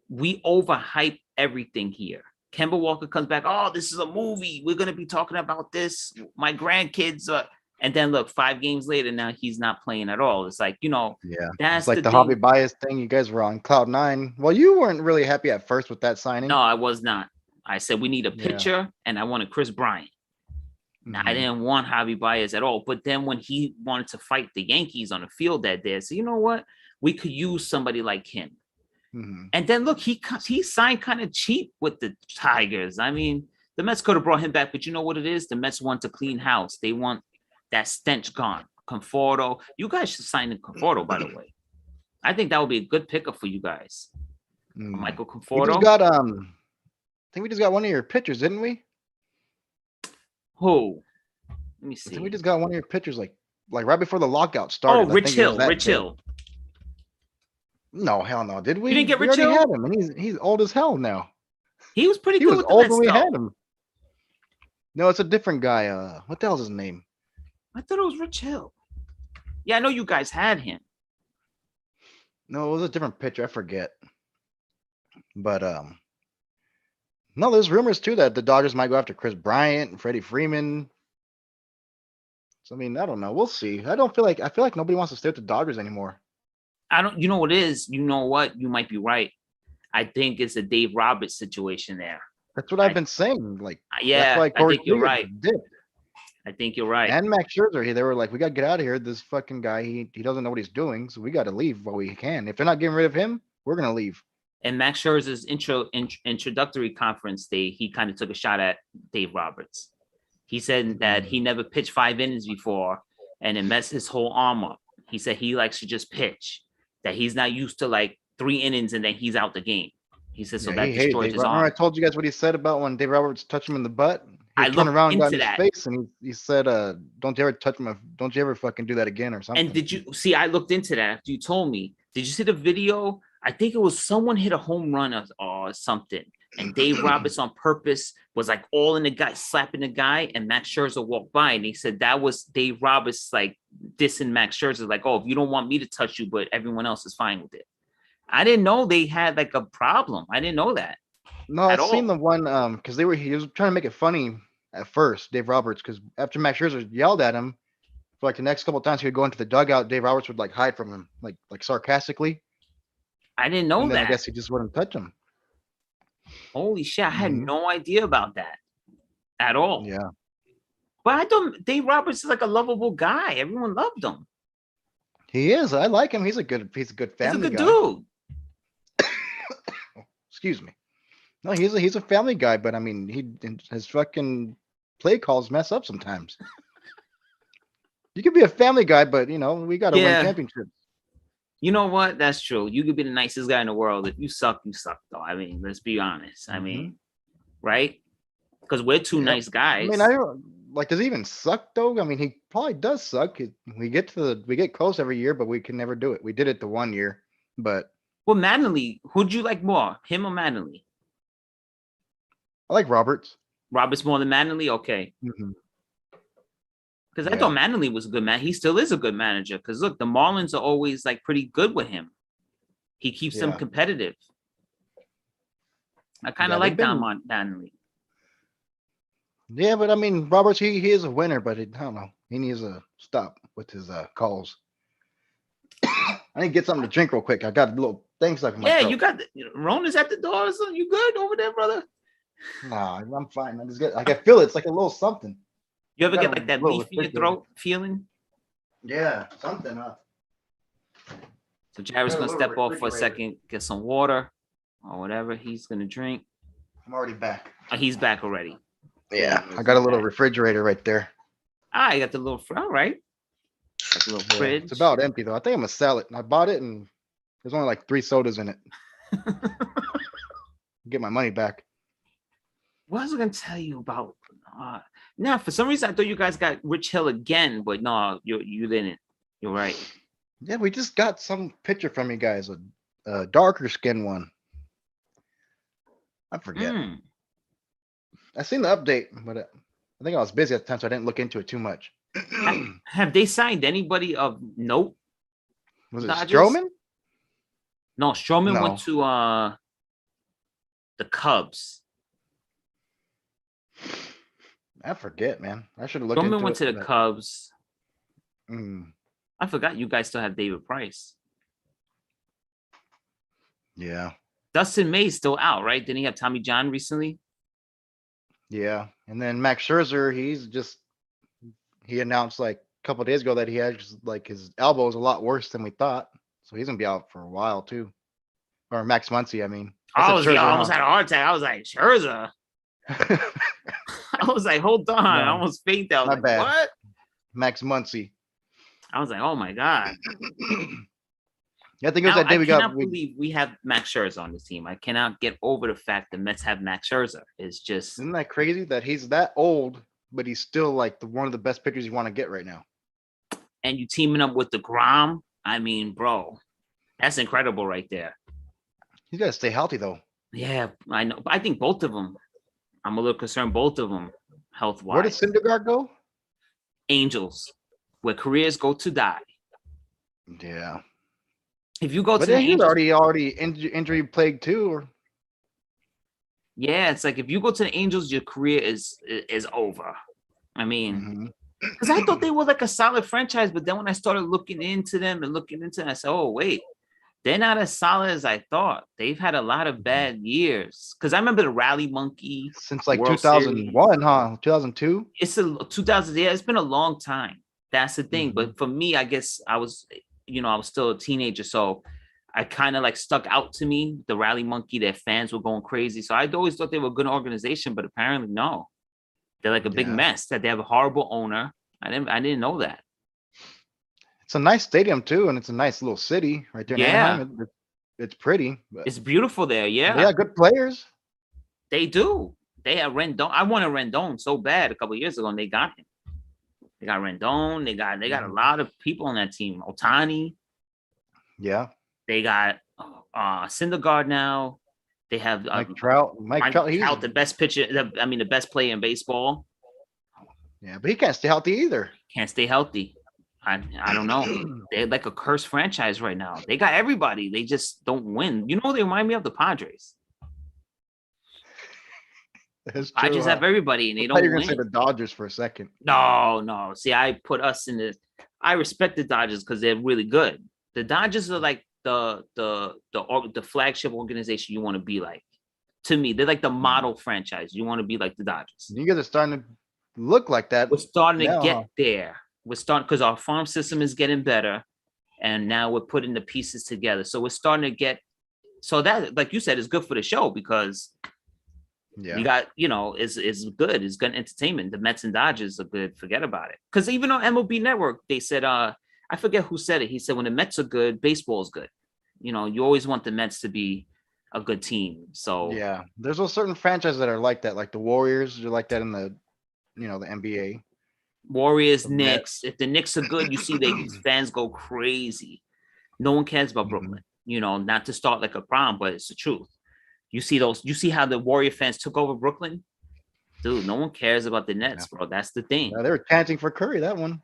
we overhype everything here. Kemba Walker comes back. Oh, this is a movie. We're gonna be talking about this. My grandkids are. And then look, 5 games later, now he's not playing at all. It's like, that's it's like the Javi Baez thing. You guys were on cloud 9. Well, you weren't really happy at first with that signing. No, I was not. I said we need a pitcher, and I wanted Chris Bryant. Now, I didn't want Javi Baez at all. But then when he wanted to fight the Yankees on the field that day, I said, you know what? We could use somebody like him. And then look, he signed kind of cheap with the Tigers. I mean, the Mets could have brought him back, but you know what it is? The Mets want to clean house. They want that stench gone. Conforto. You guys should sign in Conforto, by the way. I think that would be a good pickup for you guys. Michael Conforto. We just got I think we just got one of your pitchers, didn't we? Who? Let me see. I think we just got one of your pitchers like right before the lockout started. Oh, Rich Hill. Rich Hill. No, hell no. Did we? You didn't get we Rich Hill? Had him, and he's old as hell now. He was pretty He good was with the old Mets, when we though. had him. No, it's a different guy. What the hell's his name? I thought it was Rich Hill. Yeah, I know you guys had him. No, it was a different pitcher. I forget. But no, there's rumors too that the Dodgers might go after Chris Bryant and Freddie Freeman. So I mean, I don't know. We'll see. I feel like nobody wants to stay with the Dodgers anymore. You know what it is? You know what? You might be right. I think it's a Dave Roberts situation there. That's what I've been saying. Like, yeah, that's why I think you're right. Dipped. I think you're right. And Max Scherzer, they were like, we got to get out of here. This fucking guy, he doesn't know what he's doing. So we got to leave while we can. If they're not getting rid of him, we're going to leave. And Max Scherzer's introductory conference day, he kind of took a shot at Dave Roberts. He said that he never pitched 5 innings before, and it messed his whole arm up. He said he likes to just pitch, that he's not used to like 3 innings and then he's out the game. He said, so that destroys his arm. Remember I told you guys what he said about when Dave Roberts touched him in the butt? I turned around and got in his that. face, and he said, don't you ever touch him. Don't you ever fucking do that again or something. And did you see, I looked into that after you told me. Did you see the video? I think it was someone hit a home run or something. And Dave Roberts on purpose was like all in the guy, slapping the guy, and Max Scherzer walked by, and he said that was Dave Roberts like dissing Max Scherzer, like, oh, if you don't want me to touch you, but everyone else is fine with it. I didn't know they had like a problem. I didn't know that. No, I've seen the one because he was trying to make it funny at first, Dave Roberts, because after Max Scherzer yelled at him for like the next couple of times he would go into the dugout, Dave Roberts would like hide from him, like sarcastically. I didn't know that. I guess he just wouldn't touch him. Holy shit, I had no idea about that at all. Yeah. But I thought Dave Roberts is like a lovable guy. Everyone loved him. He is. I like him. He's a good family guy. Dude. Excuse me. No, he's a family guy, but I mean, his fucking play calls mess up sometimes. You could be a family guy, but we got to win championships. You know what? That's true. You could be the nicest guy in the world. If you suck, you suck, though. I mean, let's be honest. I mean, right? Because we're two nice guys. I mean, does he even suck though? I mean, he probably does suck. We get close every year, but we can never do it. We did it the one year, but. Well, Mattingly, who'd you like more, him or Mattingly? I like Roberts. Roberts more than Mattingly? Okay. Because I thought Mattingly was a good man. He still is a good manager. Because look, the Marlins are always like pretty good with him. He keeps them competitive. I kind of like Don Mattingly. Yeah, but I mean, Roberts, he is a winner, but I don't know. He needs to stop with his calls. I need to get something to drink real quick. I got a little thing stuck in my throat. You got Rona's at the door or something. You good over there, brother? Nah, I'm fine. I can feel it. It's like a little something. You ever get like that leaf in your throat feeling? Yeah, something. So Jared's gonna step off for a second, get some water or whatever he's gonna drink. I'm already back. Oh, he's back already. Yeah, I got a little refrigerator right there. I got the little all right. Got the little fridge. It's about empty though. I think I'm gonna sell it. I bought it and there's only like 3 sodas in it. get my money back. What was I gonna tell you about? Now, for some reason, I thought you guys got Rich Hill again, but no, you didn't. You're right. Yeah, we just got some picture from you guys, a darker skin one. I forget. Mm. I seen the update, but I think I was busy at the time, so I didn't look into it too much. Have they signed anybody of note? Was it Dodgers? Stroman? No, Stroman No. went to the Cubs. I forget, man. I should have looked Stroman into went it. to the Cubs. Mm, I forgot you guys still have David Price. yeah, Dustin May's still out, right? Didn't he have Tommy John recently? yeah. And then Max Scherzer, he announced like a couple days ago that he had like his elbow is a lot worse than we thought, so he's gonna be out for a while too. Or Max Muncy, I mean. I said Scherzer, almost had a heart attack. I was like, Scherzer. I was like, hold on. I No, almost fainted. I was my like, bad. what? Max Muncy. I was like, oh my God. Yeah, I think it was that day I we cannot got. believe we have Max Scherzer on the team. I cannot get over the fact the Mets have Max Scherzer. It's just, Isn't that crazy that he's that old, but he's still like one of the best pitchers you want to get right now? and you teaming up with DeGrom. I mean, bro, that's incredible right there. He's got to stay healthy though. Yeah, I know. But I think both of them. I'm a little concerned. Both of them, health Where did wise. Syndergaard go? Angels, where careers go to die. Yeah, If you go but to the then he's Angels, already injury plagued too. Or yeah, it's like if you go to the Angels, your career is over. I mean, Mhm. because I thought they were like a solid franchise, but then when I started looking into them, I said, oh wait, they're not as solid as I thought. They've had a lot of bad years. Because I remember the Rally Monkey Since like World 2001, huh? 2002. It's a 2000. Yeah, it's been a long time. That's the thing. Mhm. But for me, I guess I was still a teenager, so I kind of like stuck out to me. The Rally Monkey, their fans were going crazy. So I'd always thought they were a good organization, but apparently no. They're like a big Yeah. mess. That they have a horrible owner. I didn't know that. It's a nice stadium too, and it's a nice little city right there in Yeah. Anaheim. It's pretty, but It's beautiful there. Yeah, they got good players. they do. They have Rendon. I wanted Rendon so bad a couple of years ago, and they got him. They got Rendon. They got a lot of people on that team. Otani. Yeah, They got Syndergaard now. They have Mike Trout. Mike Trout. He's the best pitcher. The best player in baseball. yeah, but he can't stay healthy either. Can't stay healthy. I don't know. They're like a cursed franchise right now. They got everybody. They just don't win. You know, they remind me of the Padres. That's I true, just huh? have everybody, and they I thought don't you were gonna say win. the Dodgers for a second. No. See, I put us in this. I respect the Dodgers because they're really good. The Dodgers are like the flagship organization you want to be like. To me, they're like the model franchise. You want to be like the Dodgers. You guys are starting to look like that. We're starting to now, get huh? there. We're starting because our farm system is getting better, and now we're putting the pieces together. So we're starting to get. So that, like you said, is good for the show because Yeah, you got, is good. It's good entertainment. The Mets and Dodgers are good. Forget about it. Because even on MLB Network, they said, I forget who said it. He said, when the Mets are good, baseball is good. You always want the Mets to be a good team. So yeah. There's those certain franchises that are like that, like the Warriors. They're like that in the, the NBA. Warriors, The Mets. Knicks. If the Knicks are good, you see the fans go crazy. No one cares about Mhm. Brooklyn. Not to start like a prom, but it's the truth. You see how the Warrior fans took over Brooklyn? Dude, no one cares about the Nets, bro. That's the thing. Yeah, they were chanting for Curry that one.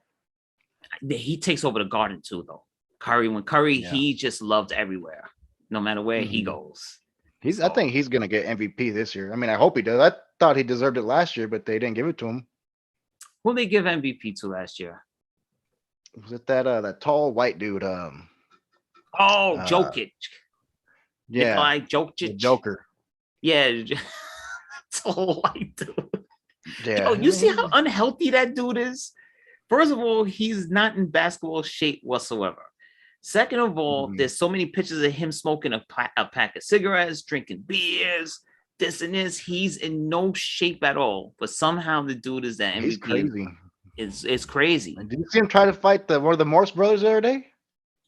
He takes over the Garden too, though. When Curry, Yeah. he just loved everywhere, no matter where he Mhm. goes. I think he's gonna get MVP this year. I mean, I hope he does. I thought he deserved it last year, but they didn't give it to him. Who they give MVP to last year? Was it that tall white dude? Oh, Uh, Jokic. Yeah, Nikolai the Jokic. Joker. Yeah. It's a white dude. Yeah, Yo, you see how unhealthy that dude is? First of all, he's not in basketball shape whatsoever. Second of all, Mhm. there's so many pictures of him smoking a pack of cigarettes, drinking beers, this and this. He's in no shape at all. But somehow the dude is the He's MVP. crazy. It's crazy. And did you see him try to fight one of the Morse brothers the other day?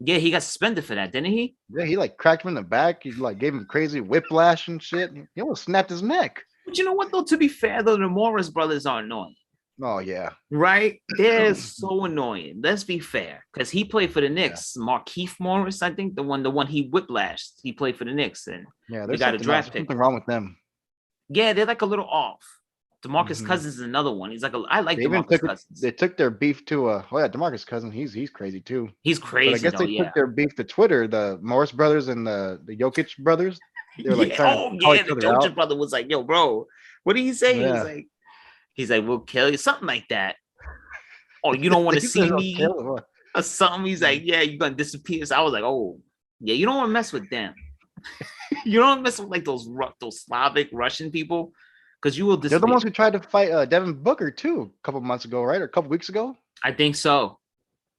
Yeah, he got suspended for that, didn't he? Yeah, he like cracked him in the back. He like gave him crazy whiplash and shit. He almost snapped his neck. But you know what though? To be fair though, the Morris brothers are annoying. Oh yeah. Right? They're so annoying. Let's be fair. Because he played for the Yeah. Knicks. Markeith Morris, I think, the one he whiplashed. He played for the Knicks and Yeah, they there's got a something else. draft There's pick. something wrong with them. Yeah, they're like a little off. DeMarcus Mhm. Cousins is another one. He's like I like They even DeMarcus took it. Cousins. They took their beef to oh yeah, DeMarcus Cousins. He's crazy too. He's But I crazy guess though, they yeah. took their beef to Twitter. The Morris brothers and the Jokic brothers. They're like Yeah. trying to Oh call yeah, each the other Doja out. brother was like, yo, bro, what did he say? Yeah. He's like, we'll kill you, something like that. Oh, you don't want to They see said, "Oh, me kill him." or something. He's like, yeah, you're gonna disappear. So I was like, oh, yeah, you don't want to mess with them. You don't mess with like those Slavic Russian people because you will They're the disappear. ones who tried to fight Devin Booker too a couple months ago, right? Or a couple weeks ago? I think so.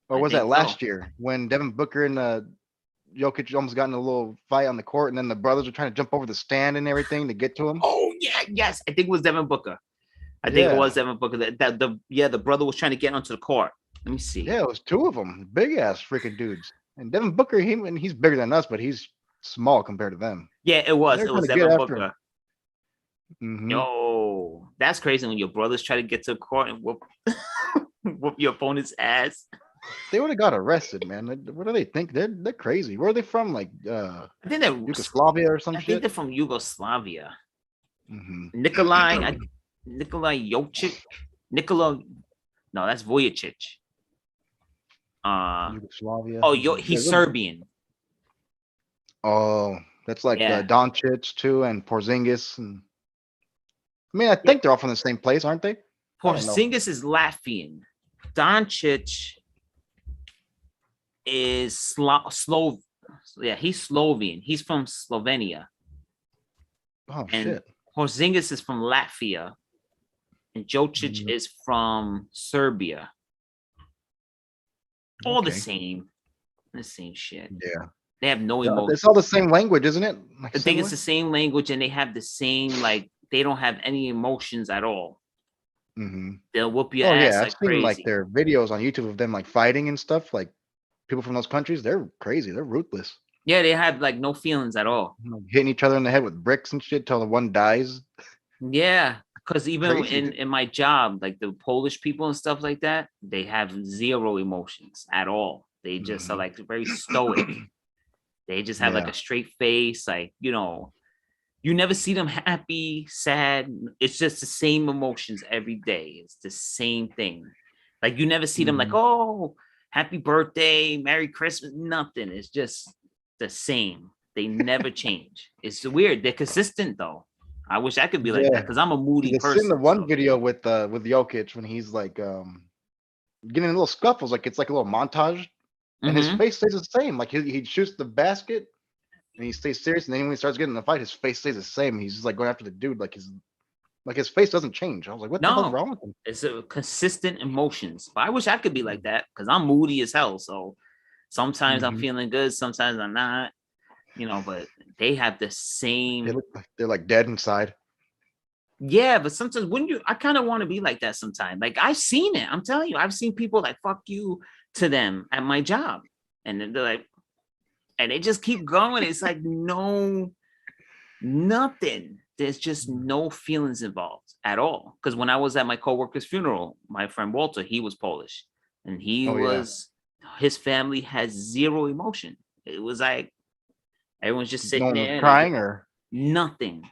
Or I was that think so. last year when Devin Booker and Jokic almost got in a little fight on the court, and then the brothers were trying to jump over the stand and everything to get to him? Oh yeah, yes. I think it was Devin Booker. I think it was Devin Booker. The brother was trying to get onto the court. Let me see. Yeah, it was two of them, big ass freaking dudes. And Devin Booker, he's bigger than us, but he's small compared to them. Yeah, it was. They're It was trying to Devin get after Booker. Mhm. Yo, that's crazy when your brothers try to get to the court and whoop whoop your opponent's ass. They would have got arrested, man. What do they think? They're crazy. Where are they from? Like I think they're Yugoslavia or some I think shit? they're from Yugoslavia. Mhm. Nikolai Jokic. No, that's Vujicic. Yugoslavia. He's Serbian. Oh, that's like Yeah. Doncic too, and Porzingis, and I mean, I think they're all from the same place, aren't they? I don't know. Porzingis is Latvian. Doncic is Yeah, he's Slovenian. He's from Slovenia. Oh And shit. Porzingis is from Latvia. And Jokic Mhm. is from Serbia. All the Okay. same. The same shit. Yeah. They have no Yeah, emotion. it's all the same language, isn't it? Like I think it's similar? the same language and they have the same, like, they don't have any emotions at all. Mhm. They'll whoop your Oh ass yeah, I've like seen like crazy. their videos on YouTube of them like fighting and stuff. Like people from those countries, they're crazy. They're ruthless. Yeah, they have like no feelings at all. Like, hitting each other in the head with bricks and shit till the one dies. Yeah, because even Crazy, dude. in my job, like the Polish people and stuff like that, they have zero emotions at all. They just are Mhm. like very stoic. They just have like Yeah. a straight face, like, you never see them happy, sad. It's just the same emotions every day. It's the same thing. Like you never see them like, Mhm. oh, happy birthday, Merry Christmas, nothing. It's just the same. They never change. It's weird. They're consistent though. I wish I could be like that Yeah. because I'm a moody I've seen the person. one So. video with Jokic when he's like getting in little scuffles, like it's like a little montage, and his Mhm. face stays the same. Like he shoots the basket and he stays serious, and then when he starts getting in the fight, his face stays the same. He's just like going after the dude, like his face doesn't change. I was like, what the hell's No, wrong with him? it's a consistent emotions. But I wish I could be like that because I'm moody as hell. So sometimes I'm Mhm. feeling good, sometimes I'm not. But they have the They same. look like they're like dead inside. Yeah, but sometimes wouldn't you? I kind of want to be like that sometimes. Like I've seen it. I'm telling you, I've seen people like fuck you to them at my job, and then they're like, and they just keep going. It's like no, nothing. There's just no feelings involved at all. Because when I was at my coworker's funeral, my friend Walter, he was Polish, and Oh yeah. his family has zero emotion. It was like everyone's just No sitting one was there, crying, or nothing.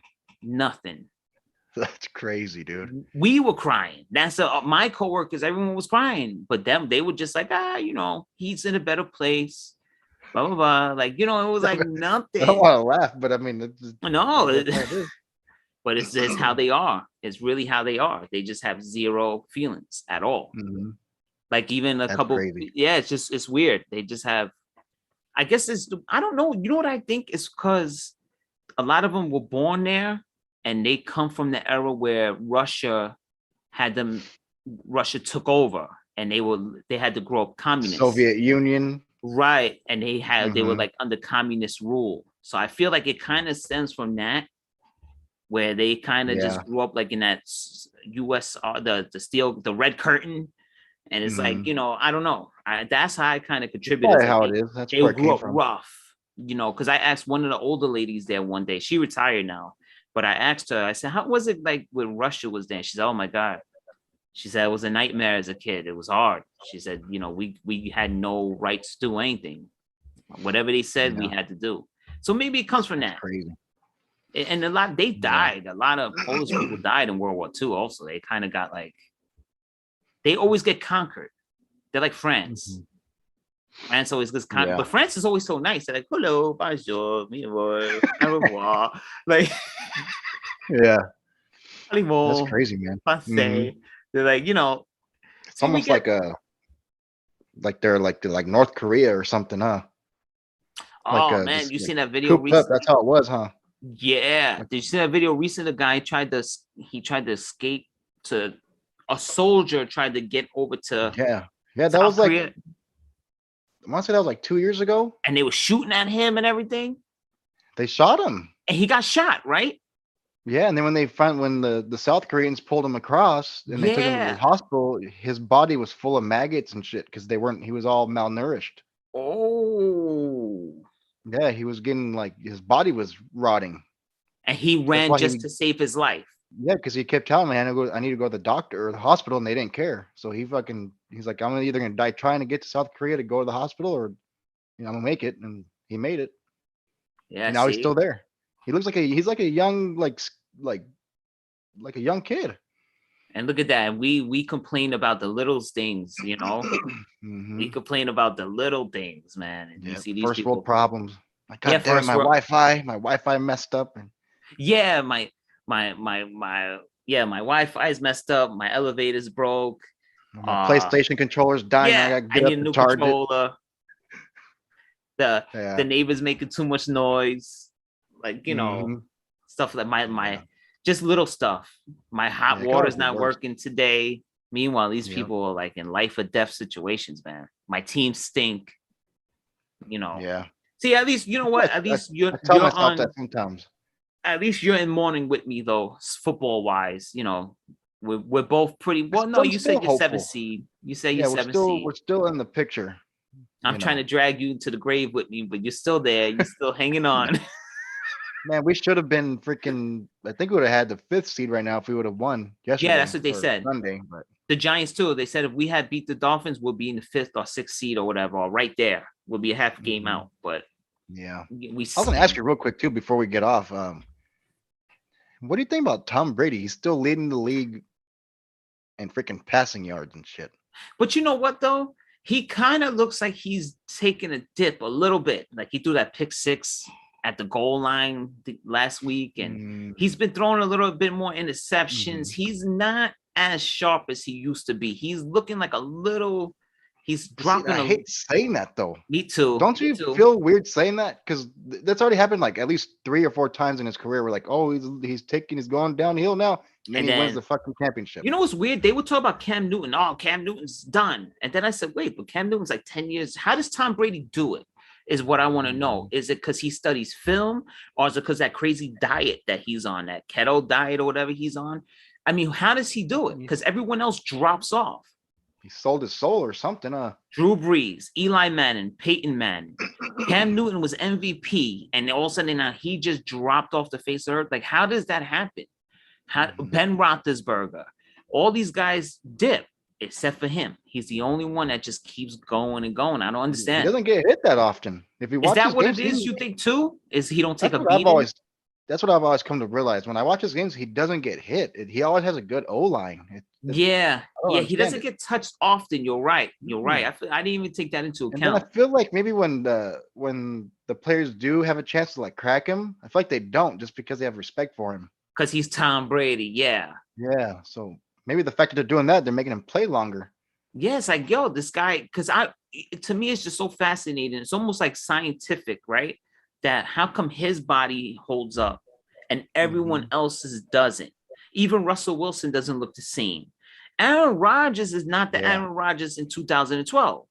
that's crazy, dude. We were crying. That's my coworkers. Everyone was crying, but they were just like, he's in a better place. Blah blah blah. Like it was like I don't nothing. want to laugh, but I mean, No, that's how it is. but it's how they are. It's really how they are. They just have zero feelings at all. Mhm. Like even a That's couple. crazy. Yeah, it's weird. They just have. I guess I don't know. You know what I think is because a lot of them were born there and they come from the era where Russia took over and they had to grow up communist. Soviet Union. Right. And they were Mhm. like under communist rule. So I feel like it kind of stems from that, where they kind of just Yeah. grew up like in that USR, the red curtain. And it's like, Mhm. I don't know. That's how I kind of contributed. Probably how it is. That's They where it grew came up from. rough, because I asked one of the older ladies there one day. She retired now, but I asked her. I said, "How was it like when Russia was there?" She said, "Oh my God." She said it was a nightmare as a kid. It was hard. She said, we had no rights to do anything. Whatever they said, we Yeah. had to do. So maybe it comes from That's that. crazy. And they died. A lot of Polish people died in World War II. Also, they kind of got like, they always get conquered. They're like France. France always gets conquered, but France is always so nice. They're like, hello, bonjour, me boy, au revoir. Like, yeah, that's that's crazy, man. They're like, It's almost like they're like North Korea or something, huh? Oh man, you seen that video recently? That's how it was, huh? Yeah. Did you see that video recently? The guy tried to escape to a soldier tried to get over to that South was Korea, like I want to say that was like 2 years ago. and they were shooting at him and everything. They shot him. And he got shot, right? Yeah, and then when the South Koreans pulled him across and they took him to the hospital, his body was full of maggots and shit because he was all malnourished. Oh. Yeah, he was getting like his body was rotting. And he ran just to save his life. Yeah, because he kept telling me I need to go to the doctor or the hospital, and they didn't care. So he's like, I'm either gonna die trying to get to South Korea to go to the hospital, or I'm gonna make it. And he made it. Yeah. Now he's still there. He looks like he's like a young like a young kid. And look at that. We complain about the little things, We complain about the little things, man. And you see these first world problems. Like, God damn, my Wi-Fi messed up. And yeah, my Wi-Fi is messed up. My elevator's broke. My PlayStation controller's dying. Yeah, I need a new controller. The neighbor's making too much noise. Like, stuff like my just little stuff. My hot water's not working today. Meanwhile, these people are like in life or death situations, man. My team stink. Yeah. See, at least you know what? At least you're on that sometimes. At least you're in mourning with me though, football wise. We're both pretty well. No, you said you're 7th seed. You say you're 7th seed. We're still in the picture. I'm trying to drag you into the grave with me, but you're still there. You're still hanging on. Man, we should have been freaking. I think we would have had the 5th seed right now if we would have won yesterday. Yeah, that's what they said. Sunday, but the Giants too. They said if we had beat the Dolphins, we'll be in the 5th or 6th seed or whatever, or right there. We'll be a half game out. But yeah, I was going to ask you real quick too before we get off. What do you think about Tom Brady? He's still leading the league in freaking passing yards and shit. But you know what though? He kind of looks like he's taking a dip a little bit. Like he threw that pick 6 at the goal line last week, and he's been throwing a little bit more interceptions. He's not as sharp as he used to be. He's looking like a little. He's dropping. I hate saying that though. Me too. Don't you feel weird saying that? Because that's already happened like at least 3 or 4 times in his career. We're like, oh, he's going downhill now, and then he wins the fucking championship. You know what's weird? They would talk about Cam Newton. Oh, Cam Newton's done, and then I said, wait, but Cam Newton's like 10 years. How does Tom Brady do it? Is what I want to know. Is it because he studies film, or is it because that crazy diet that he's on, that keto diet or whatever he's on? I mean, how does he do it? Because everyone else drops off. He sold his soul or something, huh? Drew Brees, Eli Manning, Peyton Manning. Cam Newton was MVP, and all of a sudden now he just dropped off the face of earth. Like, how does that happen? Ben Roethlisberger, all these guys dip. Except for him, he's the only one that just keeps going and going. I don't understand. He doesn't get hit that often. If you watch, is that what it is? You think too? Is he don't take a beating? That's what I've always come to realize. When I watch his games, he doesn't get hit. He always has a good O line. Yeah. He doesn't get touched often. You're right. I didn't even take that into account. I feel like maybe when the players do have a chance to like crack him, I feel like they don't just because they have respect for him. Because he's Tom Brady. Yeah. Yeah. So. Maybe the fact that they're doing that, they're making him play longer. Yes, like this guy, because to me, it's just so fascinating. It's almost like scientific, right? That how come his body holds up and everyone else's doesn't? Even Russell Wilson doesn't look the same. Aaron Rodgers is not the Aaron Rodgers in 2012.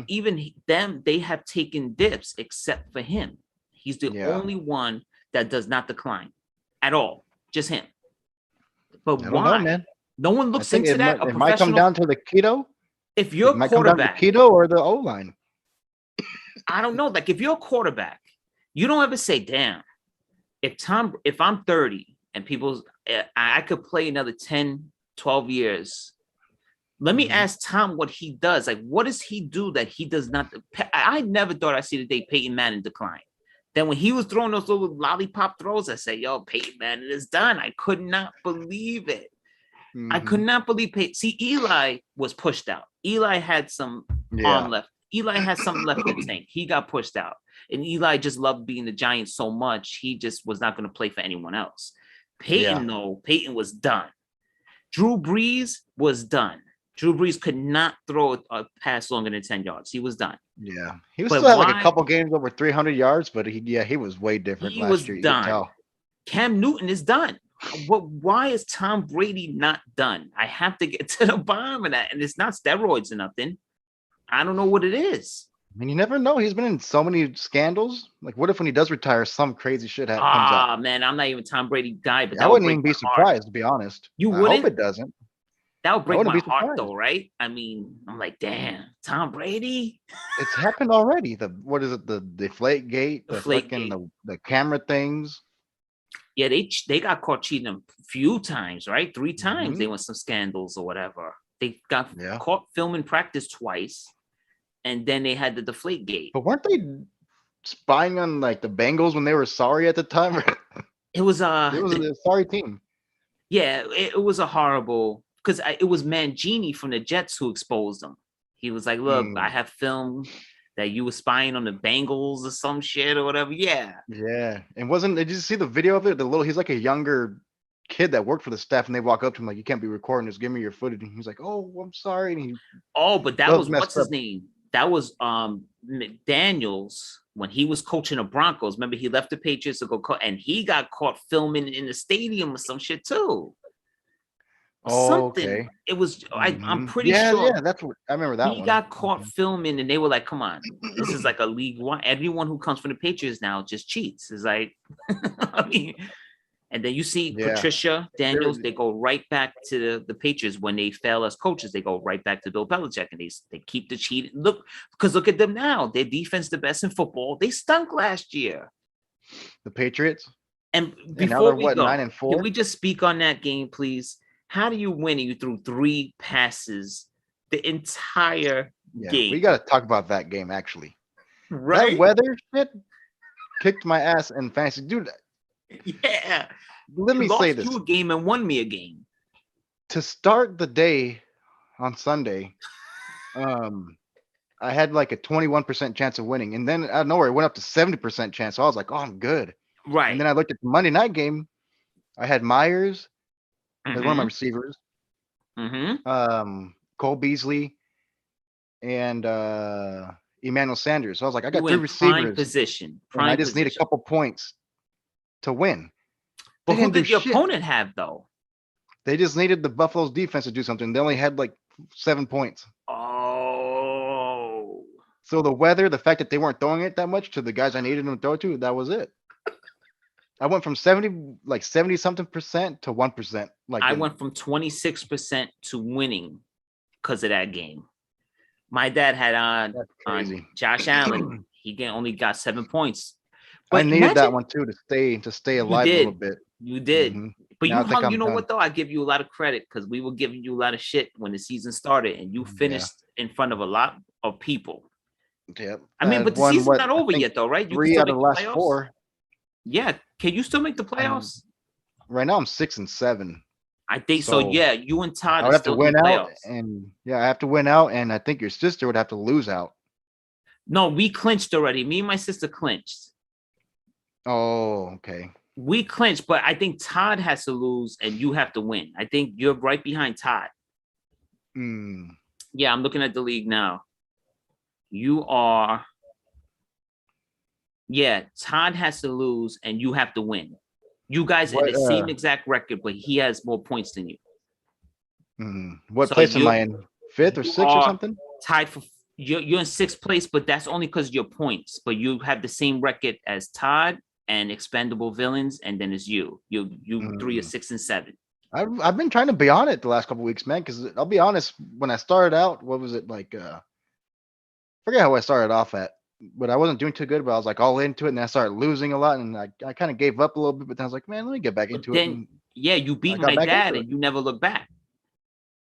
Even them, they have taken dips except for him. He's the only one that does not decline at all. Just him. But why? Know, man. No one looks into that. It might come down to the keto. If It you're a might come down to quarterback, Keto or the O line. I don't know. Like if you're a quarterback, you don't ever say, "Damn, if I'm 30 and I could play another 10, 12 years. Let me Mhm. ask Tom what he does. Like, what does he do that he does not? I never thought I'd see the day Peyton Manning decline. Then when he was throwing those little lollipop throws, I said, yo, Peyton Manning is done. I could not believe it. I could Mhm. not believe Peyton. See, Eli was pushed out. Eli had some arm Yeah. left. Eli had something left in the tank. He got pushed out. And Eli just loved being the Giants so much, he just was not going to play for anyone else. Yeah. Peyton, though, Peyton was done. Drew Brees was done. Drew Brees could not throw a pass longer than 10 yards. He was done. Yeah. He was But still had like a why? couple games over 300 yards, but he was way different He was last year. You could done. tell. Cam Newton is done. Why is Tom Brady not done? I have to get to the bottom of that. And it's not steroids or nothing. I don't know what it is. I mean, you never know. He's been in so many scandals. Like, what if when he does retire, some crazy shit comes out? Man, I'm not even a Tom Brady guy, but I that would wouldn't break even be my heart. surprised, to be honest. You I hope wouldn't? it doesn't. That would I break wouldn't my be heart, surprised. though, right? I mean, I'm like, damn, Tom Brady, It's happened already. What is it? The deflate gate, the the flake fucking gate. the camera things. Yeah, they got caught cheating a few times, right? 3 times they Mhm. went some scandals or whatever. They got Yeah. caught filming practice twice, and then they had the deflate gate. But weren't they spying on like the Bengals when they were sorry at the time? It was It was a sorry team. yeah, it was a horrible because it was Mangini from the Jets who exposed them. He was like, "Look, I have film that you were spying on the Bengals or some shit or whatever." Yeah. Yeah. And wasn't did you see the video of it? He's like a younger kid that worked for the staff and they walk up to him like, you can't be recording this, give me your footage. And he's like, oh, I'm sorry. And he Oh, but that does was messed what's up. his name? That was McDaniels when he was coaching the Broncos. Remember, he left the Patriots to go and he got caught filming in the stadium or some shit too. Or Oh, something. okay. It was I'm pretty Yeah, sure that's what I remember that he one. got caught filming and they were like, come on, this is like a league one. Everyone who comes from the Patriots now just cheats. It's like, I mean, and then you see Yeah. Patricia Daniels, they go right back to the Patriots when they fail as coaches. They go right back to Bill Belichick and they keep the cheat. Look at them now. Their defense, the best in football. They stunk last year. The Patriots. And And now before they're we what, go, 9-4? can we just speak on that game, please? How do you win and you threw 3 passes the entire Yeah, game? we got to talk about that game actually. Right? That weather shit kicked my ass in fantasy, dude. Yeah. Let me say this: you a game and won me a game. to start the day on Sunday, I had like a 21% chance of winning, and then out of nowhere it went up to 70% chance. So I was like, "Oh, I'm good." Right. And then I looked at the Monday night game. I had Myers as one of my Mhm. receivers, Mhm. Cole Beasley, and Emmanuel Sanders. So I was like, I got You 3 in prime receivers, position. and I Prime just need a position. couple points to win. But They who didn't do did your shit. opponent have though? They just needed the Buffalo's defense to do something. They only had like 7 points. Oh. So the weather, the fact that they weren't throwing it that much to the guys I needed them to throw to, that was it. I went from 70 something percent to 1%. Like I went from 26% to winning because of that game. My dad had on Josh Allen. He only got 7 points. I But needed that imagine one too to stay you alive a little did. bit. You did. But Now I you think hung, you I'm know done. what though? I give you a lot of credit because we were giving you a lot of shit when the season started and you finished in front of a lot of people. Yeah. I mean, but the season's not over yet though, right? You can 3 still out of make the the last playoffs. 4. Yeah. Can you still make the playoffs? Right now I'm 6-7. I think so. Yeah, you and Todd I would are have to still in win the out, playoffs. and I have to win out, and I think your sister would have to lose out. No, we clinched already. Me and my sister clinched. Oh, okay. We clinched, but I think Todd has to lose and you have to win. I think you're right behind Todd. Yeah, I'm looking at the league now. You are. Yeah, Todd has to lose and you have to win. You guys are the same exact record, but he has more points than you. What place am I in? 5th or 6th or something? Tied for you're in 6th place, but that's only because of your points. But you have the same record as Todd and Expendable Villains, and then it's you. You 3 are 6 and 7. I've been trying to be on it the last couple weeks, man. Because I'll be honest, when I started out, what was it like? Forget how I started off at, but I wasn't doing too good. But I was like all into it, and then I started losing a lot, and I kind of gave up a little bit. But then I was like, man, let me get back But into it, then, and yeah, you I beat got my back dad into it. and you never look back.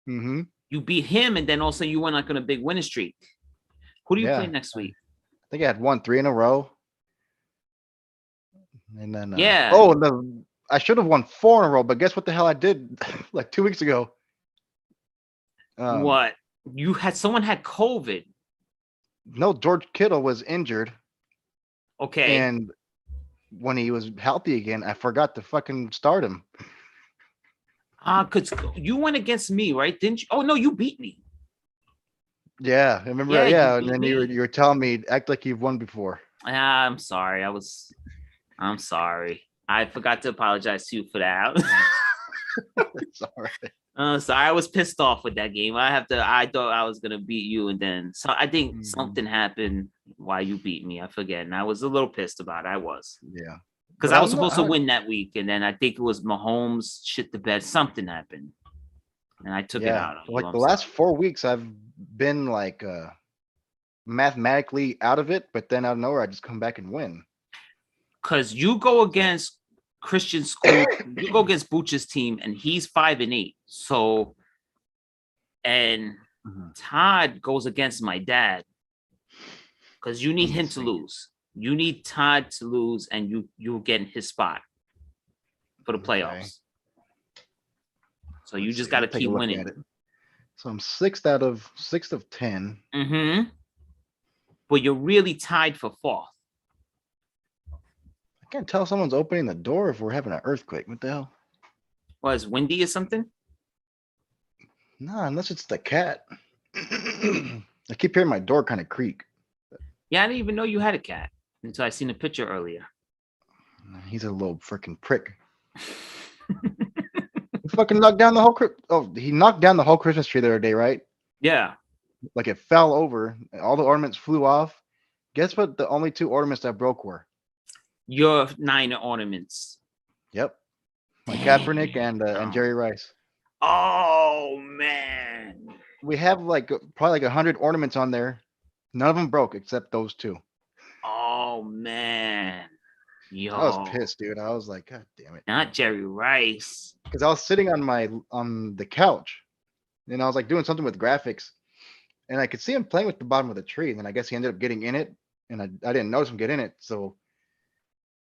Mm-hmm. You beat him, and then also you went like on a big winning streak. Who do you play Yeah, next week? I think I had won 3 in a row, and then Yeah. oh, and I should have won 4 in a row. But guess what the hell I did like 2 weeks ago? Um, What? You had someone had COVID. no, George Kittle was injured, Okay. and when he was healthy again, I forgot to fucking start him. Cause you went against me, right? Didn't you? Oh no, you beat me. Yeah, I remember. Yeah, you Yeah, and beat then you me. were telling me act like you've won before. I'm sorry. I'm sorry. I forgot to apologize to you for that. Sorry. Sorry, I was pissed off with that game. I thought I was gonna beat you, and then so I think Mhm. something happened why you beat me. I forget, and I was a little pissed about it. I was Yeah, because but I was I'm not. supposed to win that week, and then I think it was Mahomes shit the bed. Something happened, and I took it Yeah, out on you. like I'm the last sorry. 4 weeks, I've been like mathematically out of it, but then out of nowhere, I just come back and win. Because you go So against Christian School, you go against Booch's team, and he's 5-8. So, and Mhm. Todd goes against my dad because you need Let me him to see. lose. You need Todd to lose, and you'll get in his spot for the Okay, playoffs. So you let's just see. got Let to me take a keep look winning. at it. So I'm sixth of 10. Mm-hmm. But you're really tied for fourth. I can't tell if someone's opening the door if we're having an earthquake. What the hell? Was windy or something? Nah, unless it's the cat. I keep hearing my door kind of creak. Yeah, I didn't even know you had a cat until I seen a picture earlier. He's a little freaking prick. He fucking knocked down the whole. He knocked down the whole Christmas tree the other day, right? Yeah. Like it fell over. All the ornaments flew off. Guess what? The only 2 ornaments that broke were. Your 9 ornaments. Yep, my Kaepernick Damn. and Jerry Rice. Oh man. We have like probably like 100 ornaments on there. None of them broke except those 2. Oh man. I was Yo. pissed, dude. I was like, God damn it. Not Jerry Rice. Because I was sitting on the couch and I was like doing something with graphics and I could see him playing with the bottom of the tree. And then I guess he ended up getting in it and I didn't notice him get in it. So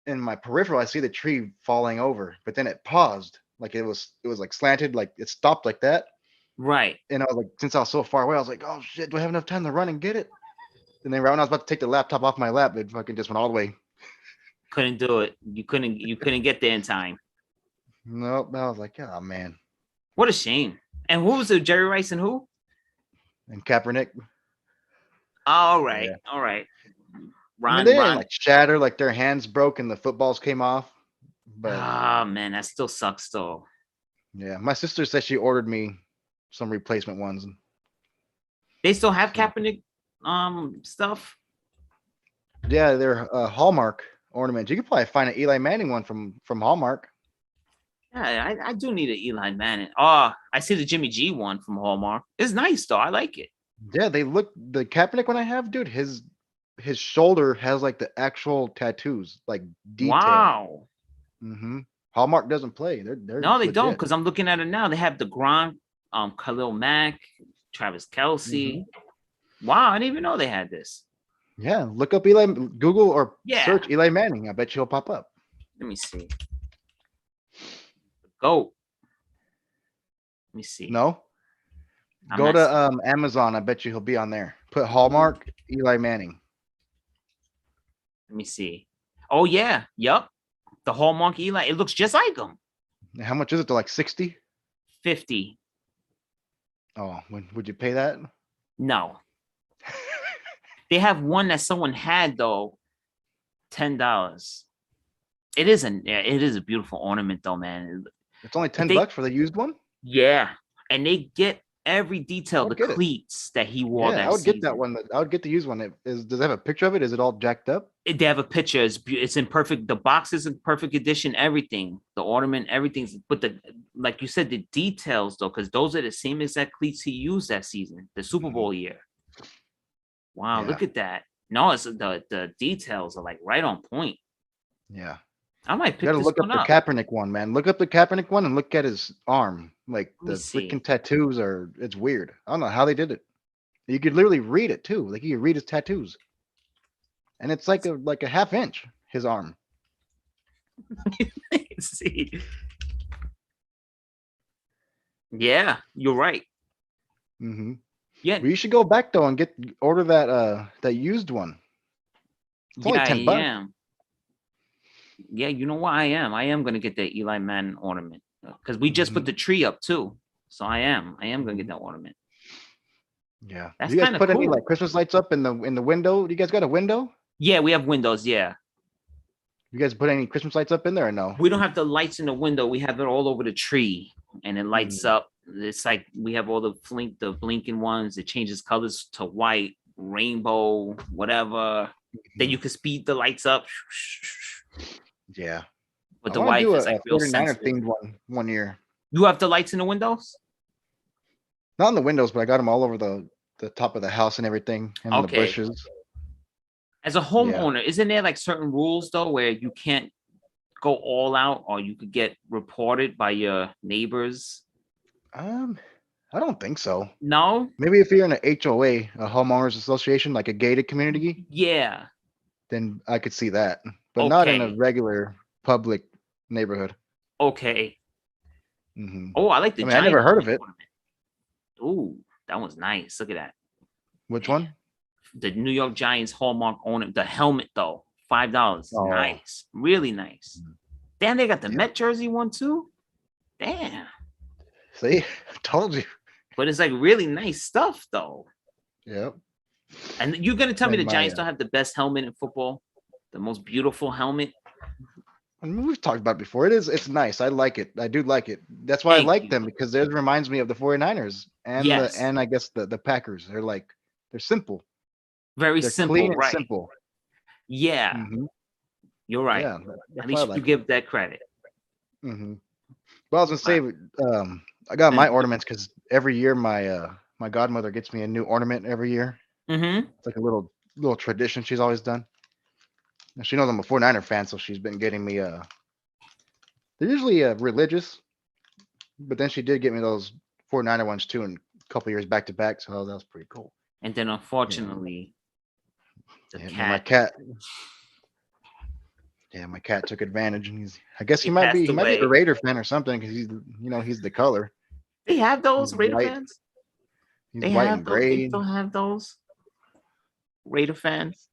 in my peripheral, I see the tree falling over, but then it paused. Like it was like slanted, like it stopped like that. Right. And I was like, since I was so far away, I was like, oh shit, do I have enough time to run and get it? And then right when I was about to take the laptop off my lap, it fucking just went all the way. Couldn't do it. You couldn't get there in time. Nope. I was like, oh man. What a shame. And who was it? Jerry Rice and who? And Kaepernick, All right. yeah. All right. I mean, Ron they didn't Ron. like shatter, like their hands broke and the footballs came off. But Ah man, that still sucks though. yeah, my sister said she ordered me some replacement ones. They still have So Kaepernick stuff. yeah, they're Hallmark ornaments. You could probably find an Eli Manning one from Hallmark. Yeah, I do need an Eli Manning. Oh, I see the Jimmy G one from Hallmark. It's nice though. I like it. Yeah, they look the Kaepernick one I have, dude. His shoulder has like the actual tattoos, like detail. Wow. hmm Hallmark doesn't play. They're No, they don't, legit. because I'm looking at it now. They have the Gronk, Khalil Mack, Travis hmm Kelsey. Wow, I didn't even know they had this. Yeah, look up Eli, Google or Yeah, search Eli Manning. I bet you'll pop up. let me see. Go. Let me see. No, I'm go not to seeing. Amazon. I bet you he'll be on there. Put Hallmark Eli Manning. Let me see. Oh yeah, yep. The Hallmark Eli. It looks just like him. How much is it? To like 60? 50. Oh, would you pay that? No. They have one that someone had though. $10. It is a beautiful ornament though, man. It's only But 10 bucks for the used one. yeah, and they get every detail, the I'd get it. cleats that he wore Yeah, that I would get that season. one. I would get to use one. Does it have a picture of it? Is it all jacked up? They have a picture. It's in perfect. The box is in perfect condition. Everything, the ornament, everything's. But the like you said, the details though, because those are the same exact cleats he used that season, the Super Bowl year. Wow, Yeah. look at that. No, it's the details are like right on point. Yeah. I might You pick gotta this look up one the up. Kaepernick one, man. Look up the Kaepernick one and look at his arm. Like Let me the see. freaking tattoos it's weird. I don't know how they did it. You could literally read it too. Like you could read his tattoos. And it's like a half inch, his arm. Let's see. Yeah, you're right. Mm-hmm. Yeah, Well, you should go back though and order that used one. It's only yeah, I $10. am. Yeah, you know what? I am gonna get the Eli Manning ornament because we just put Mhm. the tree up too. So I am gonna get that ornament. Yeah. That's Do you guys kind of put any cool. like Christmas lights up in the window? Do you guys got a window? Yeah, we have windows. Yeah, You guys put any Christmas lights up in there or no? we don't have the lights in the window. We have it all over the tree, and it lights Mm. up. It's like we have all the blinking ones. It changes colors to white, rainbow, whatever. Then you can speed the lights up. Yeah. But I the want to wife do is a like real 49er sensitive. themed one year. You have the lights in the windows? Not in the windows, but I got them all over the top of the house and everything, and in the Okay. bushes. As a Yeah. homeowner, isn't there like certain rules though where you can't go all out or you could get reported by your neighbors? I don't think so. No? Maybe if you're in an HOA, a homeowners association, like a gated community, Yeah. then I could see that. But not in a Okay. regular public neighborhood. Okay. Hmm. Oh, I like the I mean, I never giant heard of it. ornament. Ooh, that one's nice. Look at that. Which Man. one? The New York Giants hallmark ornament. The helmet though, $5. Oh. Nice. Really nice. Damn, they got the Yeah. Met jersey one too. Damn. See, I told you. But it's like really nice stuff though. Yep. And you're gonna tell me And the Giants don't have the best helmet in football, the most beautiful helmet. I mean, we've talked about it before. It's nice. I like it. I do like it. That's why I Thank like you. them, because it reminds me of the 49ers and Yes. and I guess the Packers. They're simple. Very They're simple, clean and right? simple. Yeah, Hmm. you're right. Yeah, At that's least why I you like give that credit. it. Hmm. But I was gonna say, I got my ornaments because every year my godmother gets me a new ornament every year. Mm-hmm. It's like a little tradition she's always done. And she knows I'm a 49er fan, so she's been getting me they're usually religious, but then she did get me those 49er ones too, and a couple years back to back, so that was pretty cool. And then unfortunately, the Yeah, my cat. my cat took advantage, and I guess he He might be passed away. a Raider fan or something, because he's the color. They have those He's Raider white. fans. He's They white have and those. They gray. still have those Raider fans.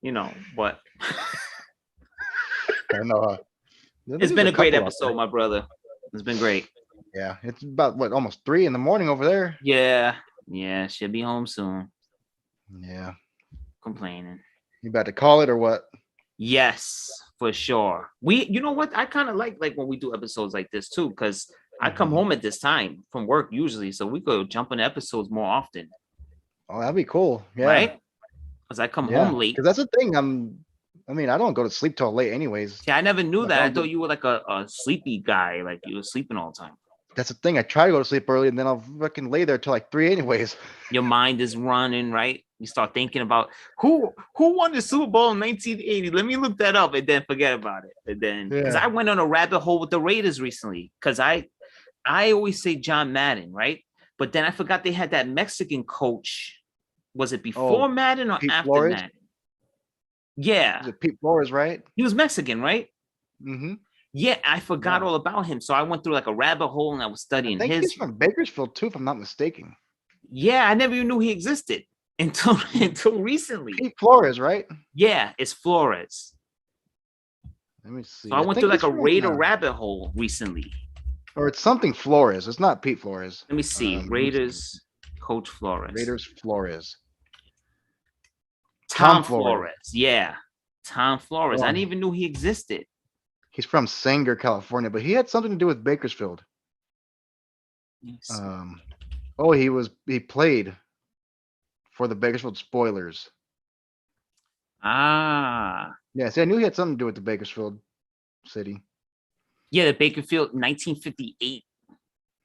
You know what? I don't know. It's been a great episode, my brother. It's been great. Yeah, it's about almost 3 in the morning over there. Yeah, should be home soon. Yeah, Complaining. you about to call it or what? Yes, for sure. You know what? I kind of like when we do episodes like this too, because I come home at this time from work usually, so we could jump into episodes more often. Oh, that'd be cool. Yeah, right? Because I come home late. Because that's the thing. I don't go to sleep till late, anyways. See, I never knew Like, that. I thought you were like a sleepy guy, like you were sleeping all the time. That's the thing. I try to go to sleep early, and then I'll fucking lay there till like 3, anyways. Your mind is running, right? You start thinking about who won the Super Bowl in 1980. Let me look that up, and then forget about it. And then because I went on a rabbit hole with the Raiders recently, because I always say John Madden, right? But then I forgot they had that Mexican coach. Was it before Madden or Pete after Flores? Madden? Yeah, Is it Pete Flores, right? he was Mexican, right? Mm-hmm. Yeah, I forgot all about him. So I went through like a rabbit hole and I was studying I think his. he's from Bakersfield too, if I'm not mistaken. Yeah, I never even knew he existed until recently. Pete Flores, right? Yeah, it's Flores. Let me see. So I went through like a Raider rabbit hole recently. Or it's something Flores. It's not Pete Flores. Let me see. Raiders coach Flores. Raiders Flores. Tom Flores. Yeah. Tom Flores. I didn't even know he existed. He's from Sanger, California, but he had something to do with Bakersfield. Oh, he played for the Bakersfield Spoilers. Ah, Yeah, see, I knew he had something to do with the Bakersfield city. yeah, the Bakerfield 1958.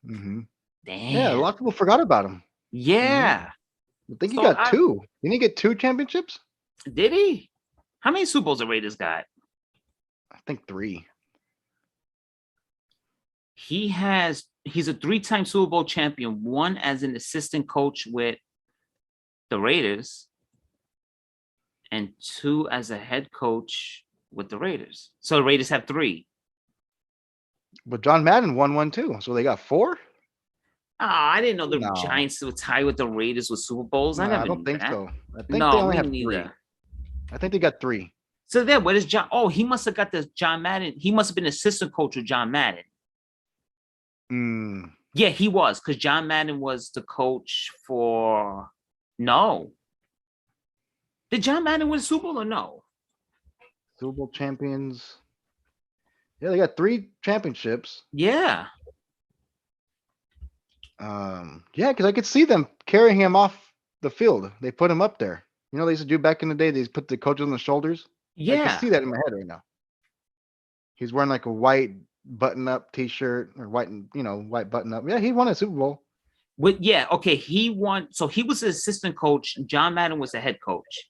Hmm. Yeah, a Damn. lot of people forgot about him. Yeah. I think he So got I two. Didn't he get 2 championships? did he? How many Super Bowls the Raiders got? I think 3. He's a 3-time Super Bowl champion, one as an assistant coach with the Raiders, and 2 as a head coach with the Raiders. So the Raiders have 3. But John Madden won one too, so they got 4. Oh, I didn't know the No, Giants would tie with the Raiders with Super Bowls. I no, I never don't knew think that. so. I think they No, only me have 3. neither. I think they got 3. So then, what is John? Oh, he must have got the John Madden. He must have been assistant coach with John Madden. Mm, Yeah, he was, because John Madden was the coach for. No, did John Madden win Super Bowl or no? Super Bowl champions. Yeah, they got 3 championships. Yeah. Yeah, because I could see them carrying him off the field. They put him up there. You know, they used to do back in the day. They used to put the coaches on the shoulders. I can Yeah. see that in my head right now. He's wearing like a white button-up T-shirt or white button-up. Yeah, he won a Super Bowl. But yeah, okay. He won. So he was the assistant coach. John Madden was the head coach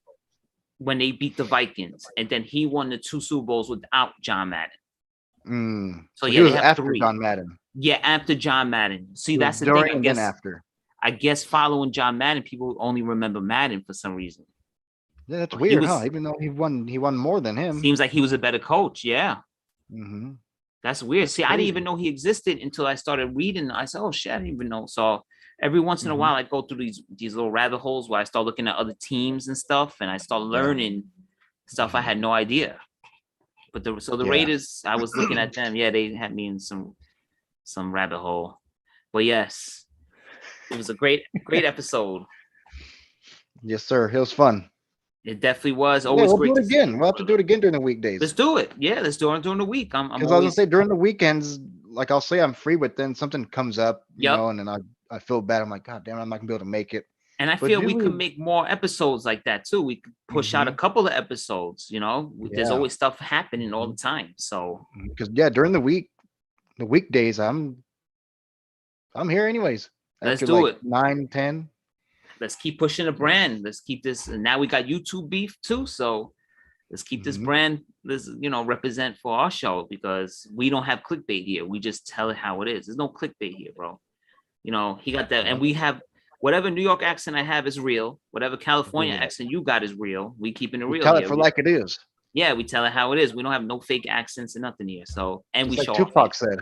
when they beat the Vikings, and then he won the 2 Super Bowls without John Madden. So So yeah, he they was have after 3. John Madden. Yeah, after John Madden. See, He was that's the thing. during and then after. I guess following John Madden, people only remember Madden for some reason. Yeah, that's But he weird, was- huh? Even though he won more than him. Seems like he was a better coach. Yeah. Hmm. That's weird. See, I didn't crazy. even know he existed until I started reading. I said, "Oh shit, I didn't even know." So every once in a Mhm. while, I go through these little rabbit holes where I start looking at other teams and stuff, and I start learning stuff I had no idea. But the Yeah. Raiders, I was looking at them. Yeah, they had me in some rabbit hole. But yes, it was a great episode. Yes, sir. It was fun. It definitely was. Yeah, Always we'll great do it to see again. you, We'll have to do brother. it again during the weekdays. Let's do it. Yeah, let's do it during the week. I'm Because I was gonna always say during the weekends, like I'll say I'm free, but then something comes up, you Yep. know, and then I feel bad. I'm like, God damn, I'm not gonna be able to make it. And I But feel we usually- could make more episodes like that too. We could push out a couple of episodes, you know. There's Yeah. always stuff happening all the time. So Because during the weekdays, I'm here anyways. Let's After do like it. 9, 10. let's keep pushing the brand. Let's keep this. And now we got YouTube beef too. So let's keep this Mhm. brand, represent for our show, because we don't have clickbait here. We just tell it how it is. There's no clickbait here, bro. You know, he got that, and we have whatever New York accent I have is real. Whatever California Yeah. accent you got is real. We keeping it We real tell it here. for like it is. Yeah, we tell it how it is. We don't have no fake accents and nothing here. So, and we Just show like off Tupac said.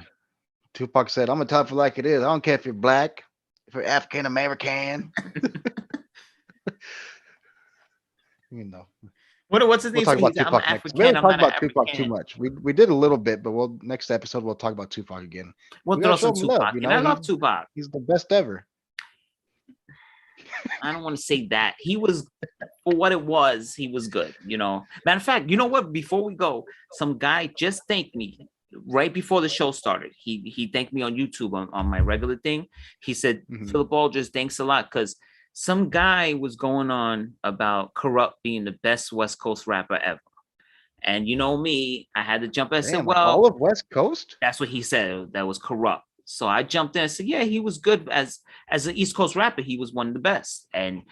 Tupac said, "I'm gonna tell it for like it is. I don't care if you're black, if you're African American." You know. What's his We'll name? talk So he about said, I'm Tupac next. We African. haven't I'm talked not about Tupac too African. much. We did a little bit, but next episode we'll talk about Tupac again. We'll We throw gotta some show him love, Tupac. you And know, I love he- Tupac. He's the best ever. I don't want to say that. He was, for what it was, he was good, you know. Matter of fact, you know what? Before we go, some guy just thanked me right before the show started. He thanked me on YouTube on my regular thing. He said, Mhm. Philip Aldridge, thanks a lot, because some guy was going on about Corrupt being the best West Coast rapper ever. And you know me, I had to jump in and say, Damn, well, all of West Coast. that's what he said. That was Corrupt. So I jumped in and said, yeah, he was good as an East Coast rapper. He was one of the best. And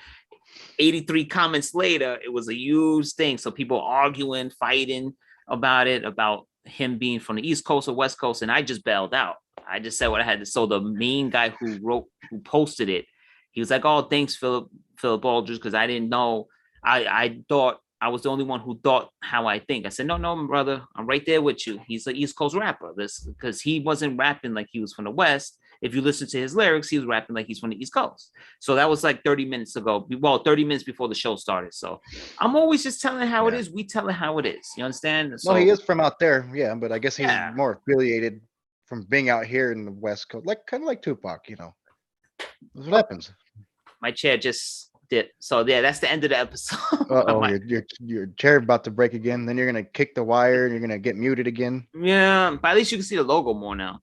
83 comments later, it was a huge thing. So people arguing, fighting about it, about him being from the East Coast or West Coast. And I just bailed out. I just said what I had to. So the main guy who posted it, he was like, oh, thanks, Philip Aldridge, because I didn't know. I thought I was the only one who thought how I think. I said, no, brother, I'm right there with you. He's an East Coast rapper. Because he wasn't rapping like he was from the West. If you listen to his lyrics, he was rapping like he's from the East Coast. So that was like 30 minutes ago. Well, 30 minutes before the show started. So I'm always just telling how it is. We tell it how it is. You understand? So, No, he is from out there, yeah, but I guess he's Yeah. more affiliated from being out here in the West Coast, kind of like Tupac, you know. That's what happens. my chair just did. So yeah, that's the end of the episode. Oh, your chair about to break again. Then you're gonna kick the wire and you're gonna get muted again. Yeah, but at least you can see the logo more now.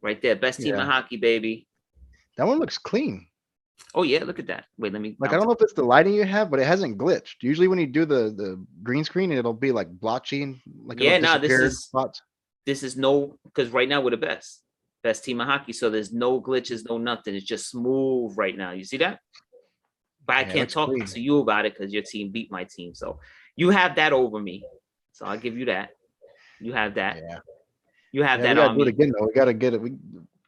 Right there. Best team Yeah. in hockey, baby. That one looks clean. Oh yeah, look at that. Wait, let me. Like I don't know if it's the lighting you have, but it hasn't glitched. Usually when you do the green screen, it'll be like blotchy and like it'll Yeah, no, disappear in spots. this is no, because right now we're the best team of hockey. So there's no glitches, no nothing. It's just smooth right now. You see that? But I Yeah, it can't looks talk clean. to you about it because your team beat my team. So you have that over me. So I'll give you that. You have that. Yeah. You have Yeah, we that gotta on do it me. again though. We gotta get it.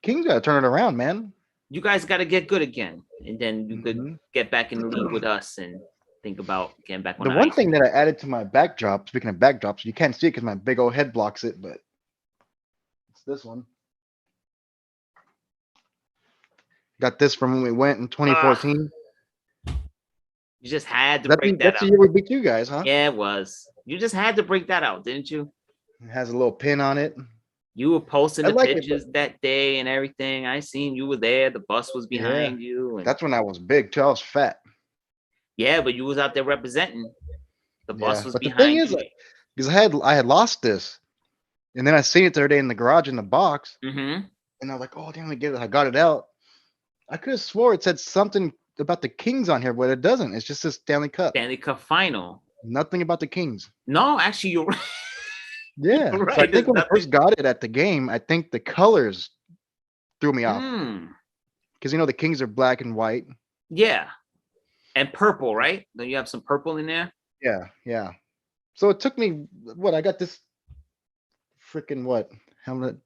Kings gotta turn it around, man. You guys got to get good again, and then you could Mhm. get back in the league with us and think about getting back on The the one ice. thing that I added to my backdrop, speaking of backdrops, you can't see it because my big old head blocks it, but it's this one. Got this from when we went in 2014. You just had to break that That's the out. year we beat you guys, huh? Yeah, it was. You just had to break that out, didn't you? It has a little pin on it. You were posting I the like it, but pictures that day and everything. I seen you were there. The bus was yeah, behind you, and that's when I was big too. I was fat. yeah, but you was out there representing. The bus Yeah, was but the thing behind is, you. because I had lost this, and then I seen it the other day in the garage in the box, Mm-hmm. and I was like, oh damn, I get it. I got it out. I could have swore it said something about the Kings on here, but it doesn't. It's just a Stanley Cup. Stanley Cup final. Nothing about the Kings. No, actually, you're right. Yeah. You're So I right. think There's when I nothing. first got it at the game, I think the colors threw me off Hmm. because the Kings are black and white. Yeah, and purple, right? Then you have some purple in there. Yeah, yeah. So it took me what I got this freaking what? How many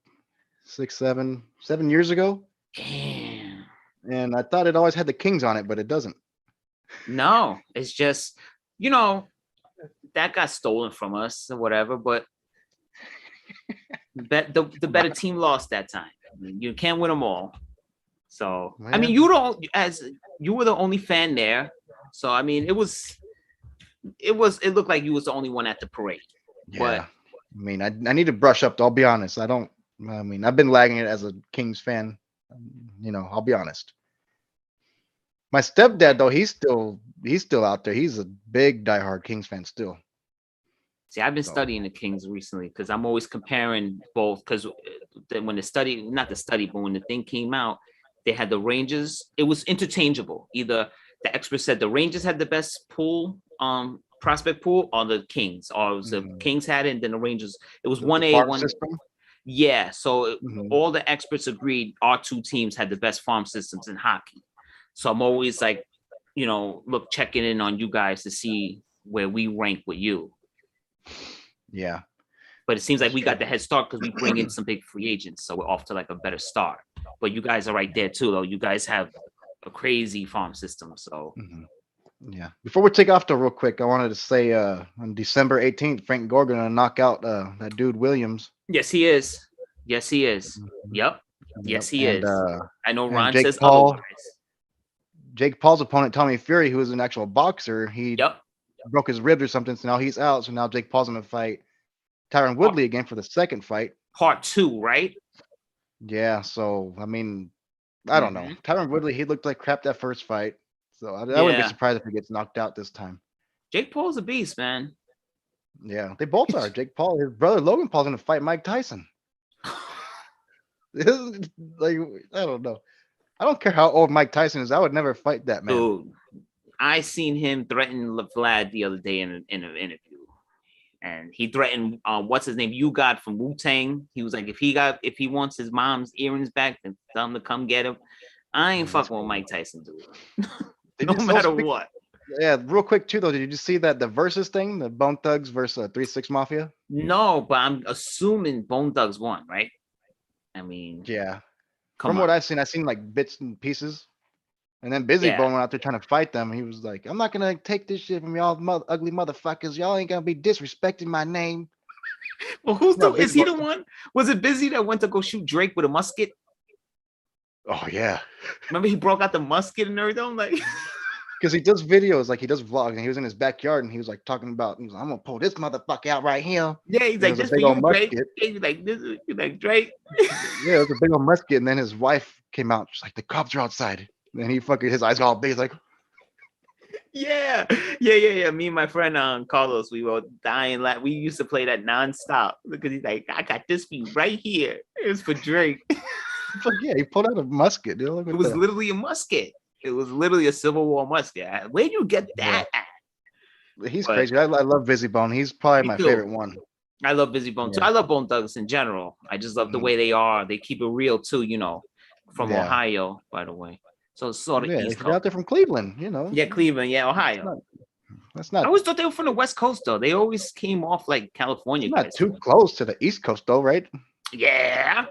6, 7 years ago? Damn. And I thought it always had the Kings on it, but it doesn't. No, it's just you know that got stolen from us or whatever. But the better team lost that time. I mean, you can't win them all. So I mean, Man, you were the only fan there. So I mean, it looked like you was the only one at the parade. But yeah. I mean, I need to brush up. I'll be honest. I mean, I've been lagging it as a Kings fan. I'll be honest. My stepdad though, he's still out there. He's a big diehard Kings fan still. see, I've been So studying the Kings recently because I'm always comparing both. Because when the study, not the study, but when the thing came out, they had the Rangers. It was interchangeable. Either the experts said the Rangers had the best pool, prospect pool, or the Kings, or it was the mhm. Kings had it, and then the Rangers. It was The 1A, farm one. system. Yeah, so Mhm. all the experts agreed our two teams had the best farm systems in hockey. So I'm always like, look, checking in on you guys to see where we rank with you. Yeah, But it seems like that's we got true. the head start because we bring in some big free agents, so we're off to like a better start. But you guys are right there too, though. You guys have a crazy farm system. So Mhm. Yeah. Before we take off though, real quick, I wanted to say on December 18th, Frank Gore gonna knock out that dude Williams. yes, he is. Yes, he is. Mhm. Yep. Yep. Yes, he And is. I know and Ron says otherwise. Jake Paul's opponent, Tommy Fury, who was an actual boxer, he Yep. broke his ribs or something, so now he's out. So now Jake Paul's gonna fight Tyron Part, Woodley again for the second fight. part two, right? Yeah, so I mean, I don't know. Mm-hmm. Tyron Woodley, he looked like crap that first fight. So I wouldn't be Yeah. surprised if he gets knocked out this time. Jake Paul's a beast, man. Yeah, they both are. Jake Paul, his brother Logan Paul's gonna fight Mike Tyson. Like, I don't know. I don't care how old Mike Tyson is. I would never fight that man. Dude, I seen him threaten Vlad the other day in an interview. And he threatened what's his name? You got from Wu Tang. He was like, if he wants his mom's earrings back, then tell him to come get him. I ain't fucking with Mike Tyson, dude. No matter what. Yeah, real quick too though. Did you see that the versus thing, the Bone Thugs versus 3-6 Mafia? No, but I'm assuming Bone Thugs won, right? I mean, Yeah. come From on. what I've seen like bits and pieces. And then Busy Yeah. Bone went out there trying to fight them. He was like, "I'm not gonna take this shit from y'all ugly motherfuckers. Y'all ain't gonna be disrespecting my name." Well, who's No, is he the one? Was it Busy that went to go shoot Drake with a musket? Oh yeah, Remember he broke out the musket and everything? I'm like, because he does videos, like he does vlogs, and he was in his backyard and he was like talking about, I'm gonna pull this motherfucker out right here. yeah, he's And like, it was a this for big old you, Drake. musket. He's like, this is like Drake. Yeah, it was a big old musket. And then his wife came out. She's like, the cops are outside. And he fucking his eyes got all big. He's like, Yeah. Me and my friend Carlos, we were dying. We used to play that nonstop because he's like, I got this for you right here. It was for Drake. yeah, he pulled out a musket. Dude. Look It at was that. literally a musket. It was literally a Civil War mustache. Where do you get Yeah. that at? He's But crazy. I love Busy Bone. He's probably me my too. favorite one. I love Busy Bone too. Yeah. I love Bone Thugs in general. I just love the Mhm. way they are. They keep it real too, from Yeah. Ohio, by the way. So it's sort of Yeah, East they're out Coast. there from Cleveland, you know. Yeah, Cleveland, yeah, Ohio. That's I not always thought they were from the West Coast though. They always came off like California not guys. too close to the East Coast though, right? Yeah,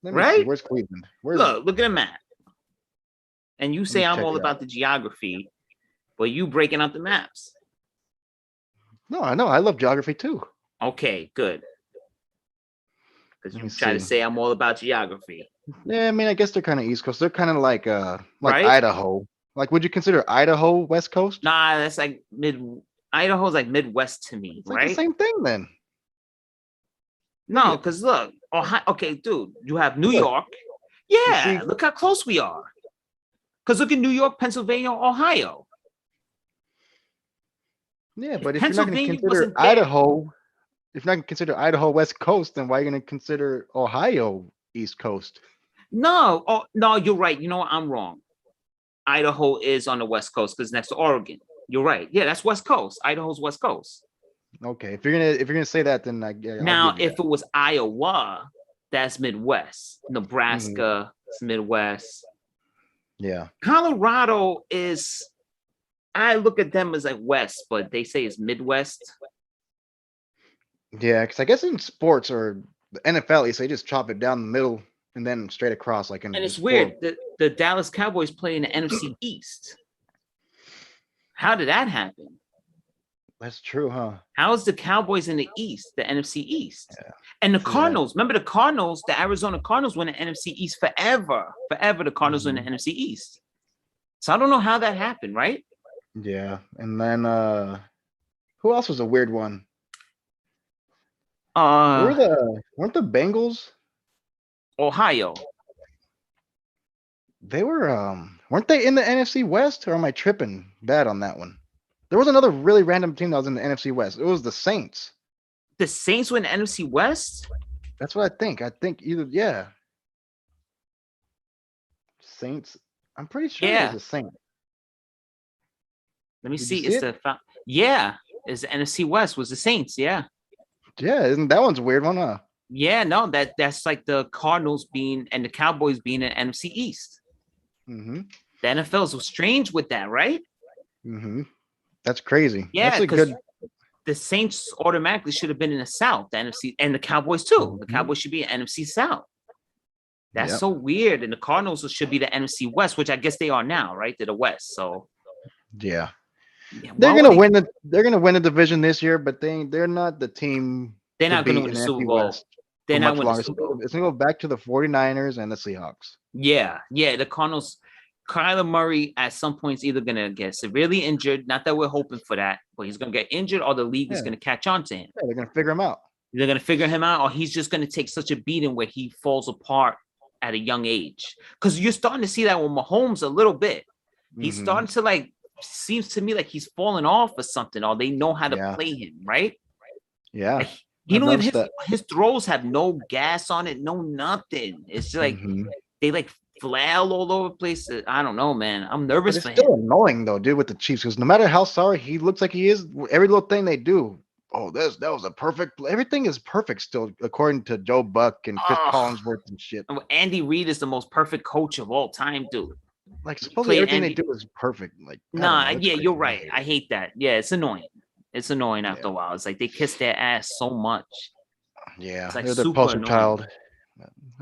Let me see. right? Where's Cleveland? Let Look at the map. And you say me I'm check all it out. about the geography, but you breaking out the maps. No, I know. I love geography too. Okay, good. Because Let you me try to see. say I'm all about geography, Yeah, I mean, I guess they're kind of East Coast. They're kind of like right? Idaho. Like, would you consider Idaho West Coast? Nah, that's like Idaho's like Midwest to me, It's like the right? same thing then. No, at- because look, Ohio, okay, dude, you have New Look, York. you Yeah, see, look how close we are. Because look at New York, Pennsylvania, Ohio. yeah, If but if you're not going to Pennsylvania consider wasn't there, Idaho, if you're not going to consider Idaho West Coast, then why are you going to consider Ohio East Coast? no, oh no, you're right. You know what? I'm wrong. Idaho is on the West Coast because next to Oregon. You're right. Yeah, that's West Coast. Idaho's West Coast. Okay, if you're gonna say that, then I'll Now, give you if that. it was Iowa, that's Midwest. Mhm. Nebraska is Midwest. Yeah, Colorado is, I look at them as like West, but they say it's Midwest. yeah, because I guess in sports or the NFL, you say just chop it down the middle and then straight across, like in And it's just four. weird that the Dallas Cowboys play in the NFC East. How did that happen? That's true, huh? How is the Cowboys in the East, the NFC East? Yeah. And the See that? Cardinals, remember the Cardinals, the Arizona Cardinals won the NFC East forever. Forever, the Cardinals won the Mhm. NFC East. So I don't know how that happened, right? Yeah, and then who else was a weird one? Uh, Weren't the Bengals? Ohio. They were weren't they in the NFC West, or am I tripping bad on that one? There was another really random team that was in the NFC West. It was the Saints. The Saints win the NFC West? That's what I think. I think either Saints. I'm pretty sure it was Yeah. the Saints. Let me Did you see. see It's it? yeah. It's the NFC West was the Saints. Yeah. Yeah, isn't that one's a weird one, huh? Yeah, no, that's like the Cardinals being and the Cowboys being in NFC East. Mm-hmm. The NFL is strange with that, right? Mm-hmm. That's crazy. Yeah, That's a because good. the Saints automatically should have been in the South, the NFC, and the Cowboys too. The Mhm. Cowboys should be in NFC South. That's Yep. so weird. And the Cardinals should be the NFC West, which I guess they are now, right? They're the West. So Yeah. yeah, They're why would gonna they? win the. They're gonna win the division this year, but they're not the team They're to not going to beat win in the the Super NFC Bowl. West They're for not much winning the longer. Super Bowl. It's gonna go back to the 49ers and the Seahawks. Yeah, yeah. The Cardinals, Kyler Murray at some point is either going to get severely injured. Not that we're hoping for that, but he's going to get injured or the league is Yeah. going to catch on to him. Yeah, they're gonna figure them out. They're going to figure him out, or he's just going to take such a beating where he falls apart at a young age. Because you're starting to see that with Mahomes a little bit. He's Mhm. starting to like, seems to me like he's falling off or something, or they know how to Yeah. play him, right? Yeah. Like, he I've don't even noticed that. his throws have no gas on it, no nothing. It's just like Mhm. they like flail all over the place. I don't know, man. I'm But nervous it's for him. still annoying though, dude, with the Chiefs, because no matter how sorry he looks like he is, every little thing they do, oh, that was a perfect. Everything is perfect still, according to Joe Buck and Chris Oh, Collinsworth and shit. Andy Reid is the most perfect coach of all time, dude. Like He supposedly played everything they Andy. do is perfect. Like I don't Nah, know. It's yeah, you're crazy. right. hate I it. hate that. Yeah, it's annoying. It's annoying Yeah. after a while. It's like they kiss their ass so much. Yeah, It's like they're the super poster annoying. child.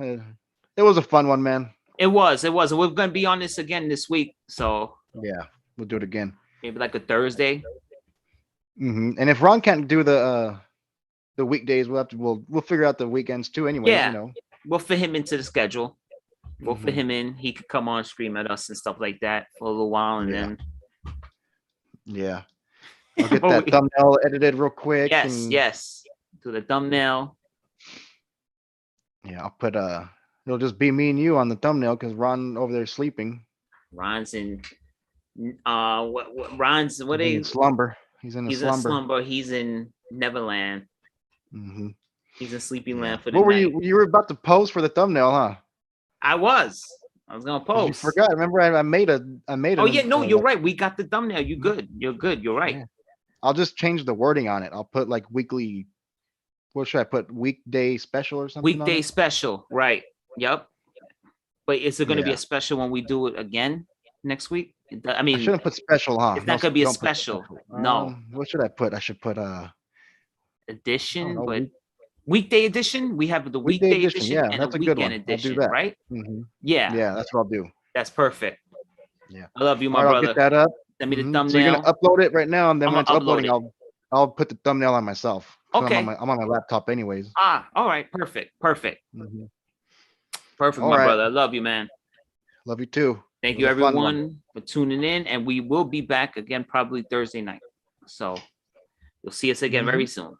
Uh, It was a fun one, man. It was. And we're gonna be on this again this week. So Yeah, we'll do it again. maybe like a Thursday. And if Ron can't do the weekdays, we'll figure out the weekends too. Anyways, Yeah. you know. We'll fit him into the schedule. We'll fit Mhm. him in. He could come on, scream at us and stuff like that for a little while, and Yeah. then Yeah, I'll get But that we- thumbnail edited real quick. yes, and yes. Do the thumbnail. Yeah, I'll put it'll just be me and you on the thumbnail because Ron over there sleeping. Ron's in what Ron's what He's they in slumber. He's in a he's in slumber. slumber. He's in Neverland. hmm He's in Sleeping Yeah. Land for the What were night. you? You were about to pose for the thumbnail, huh? I was. I was gonna 'Cause you post. forgot. Remember, I made a. Oh yeah, no, you're right. We got the thumbnail. You good? You're good. You're right. Yeah. I'll just change the wording on it. I'll put like weekly. What should I put? Weekday special or something on Weekday it? special, right? Yep. But is it going to be Yeah. a special when we do it again next week? I I mean, shouldn't put special, huh? it's No, not going to be a don't put special. special. No What should I put? I should put I don't edition, know. but weekday edition. We have the Weekday weekday edition. edition Yeah, and a that's a good weekend one. I'll do edition, that. right? Hmm. Yeah, Yeah, that's what I'll do. that's perfect. Yeah. I love you, All my right, I'll get brother. that up. Send me the So you're gonna thumbnail. upload it right now, and then I'm when gonna it's upload uploading, it. I'll put the thumbnail on myself. 'Cause Okay. I'm on my laptop anyways. All right. Perfect. Perfect. Mhm. Perfect, All my right. brother. I love you, man. Love you too. Thank It you, was a fun one. everyone, for tuning in, and we will be back again probably Thursday night. So you'll see us again very soon.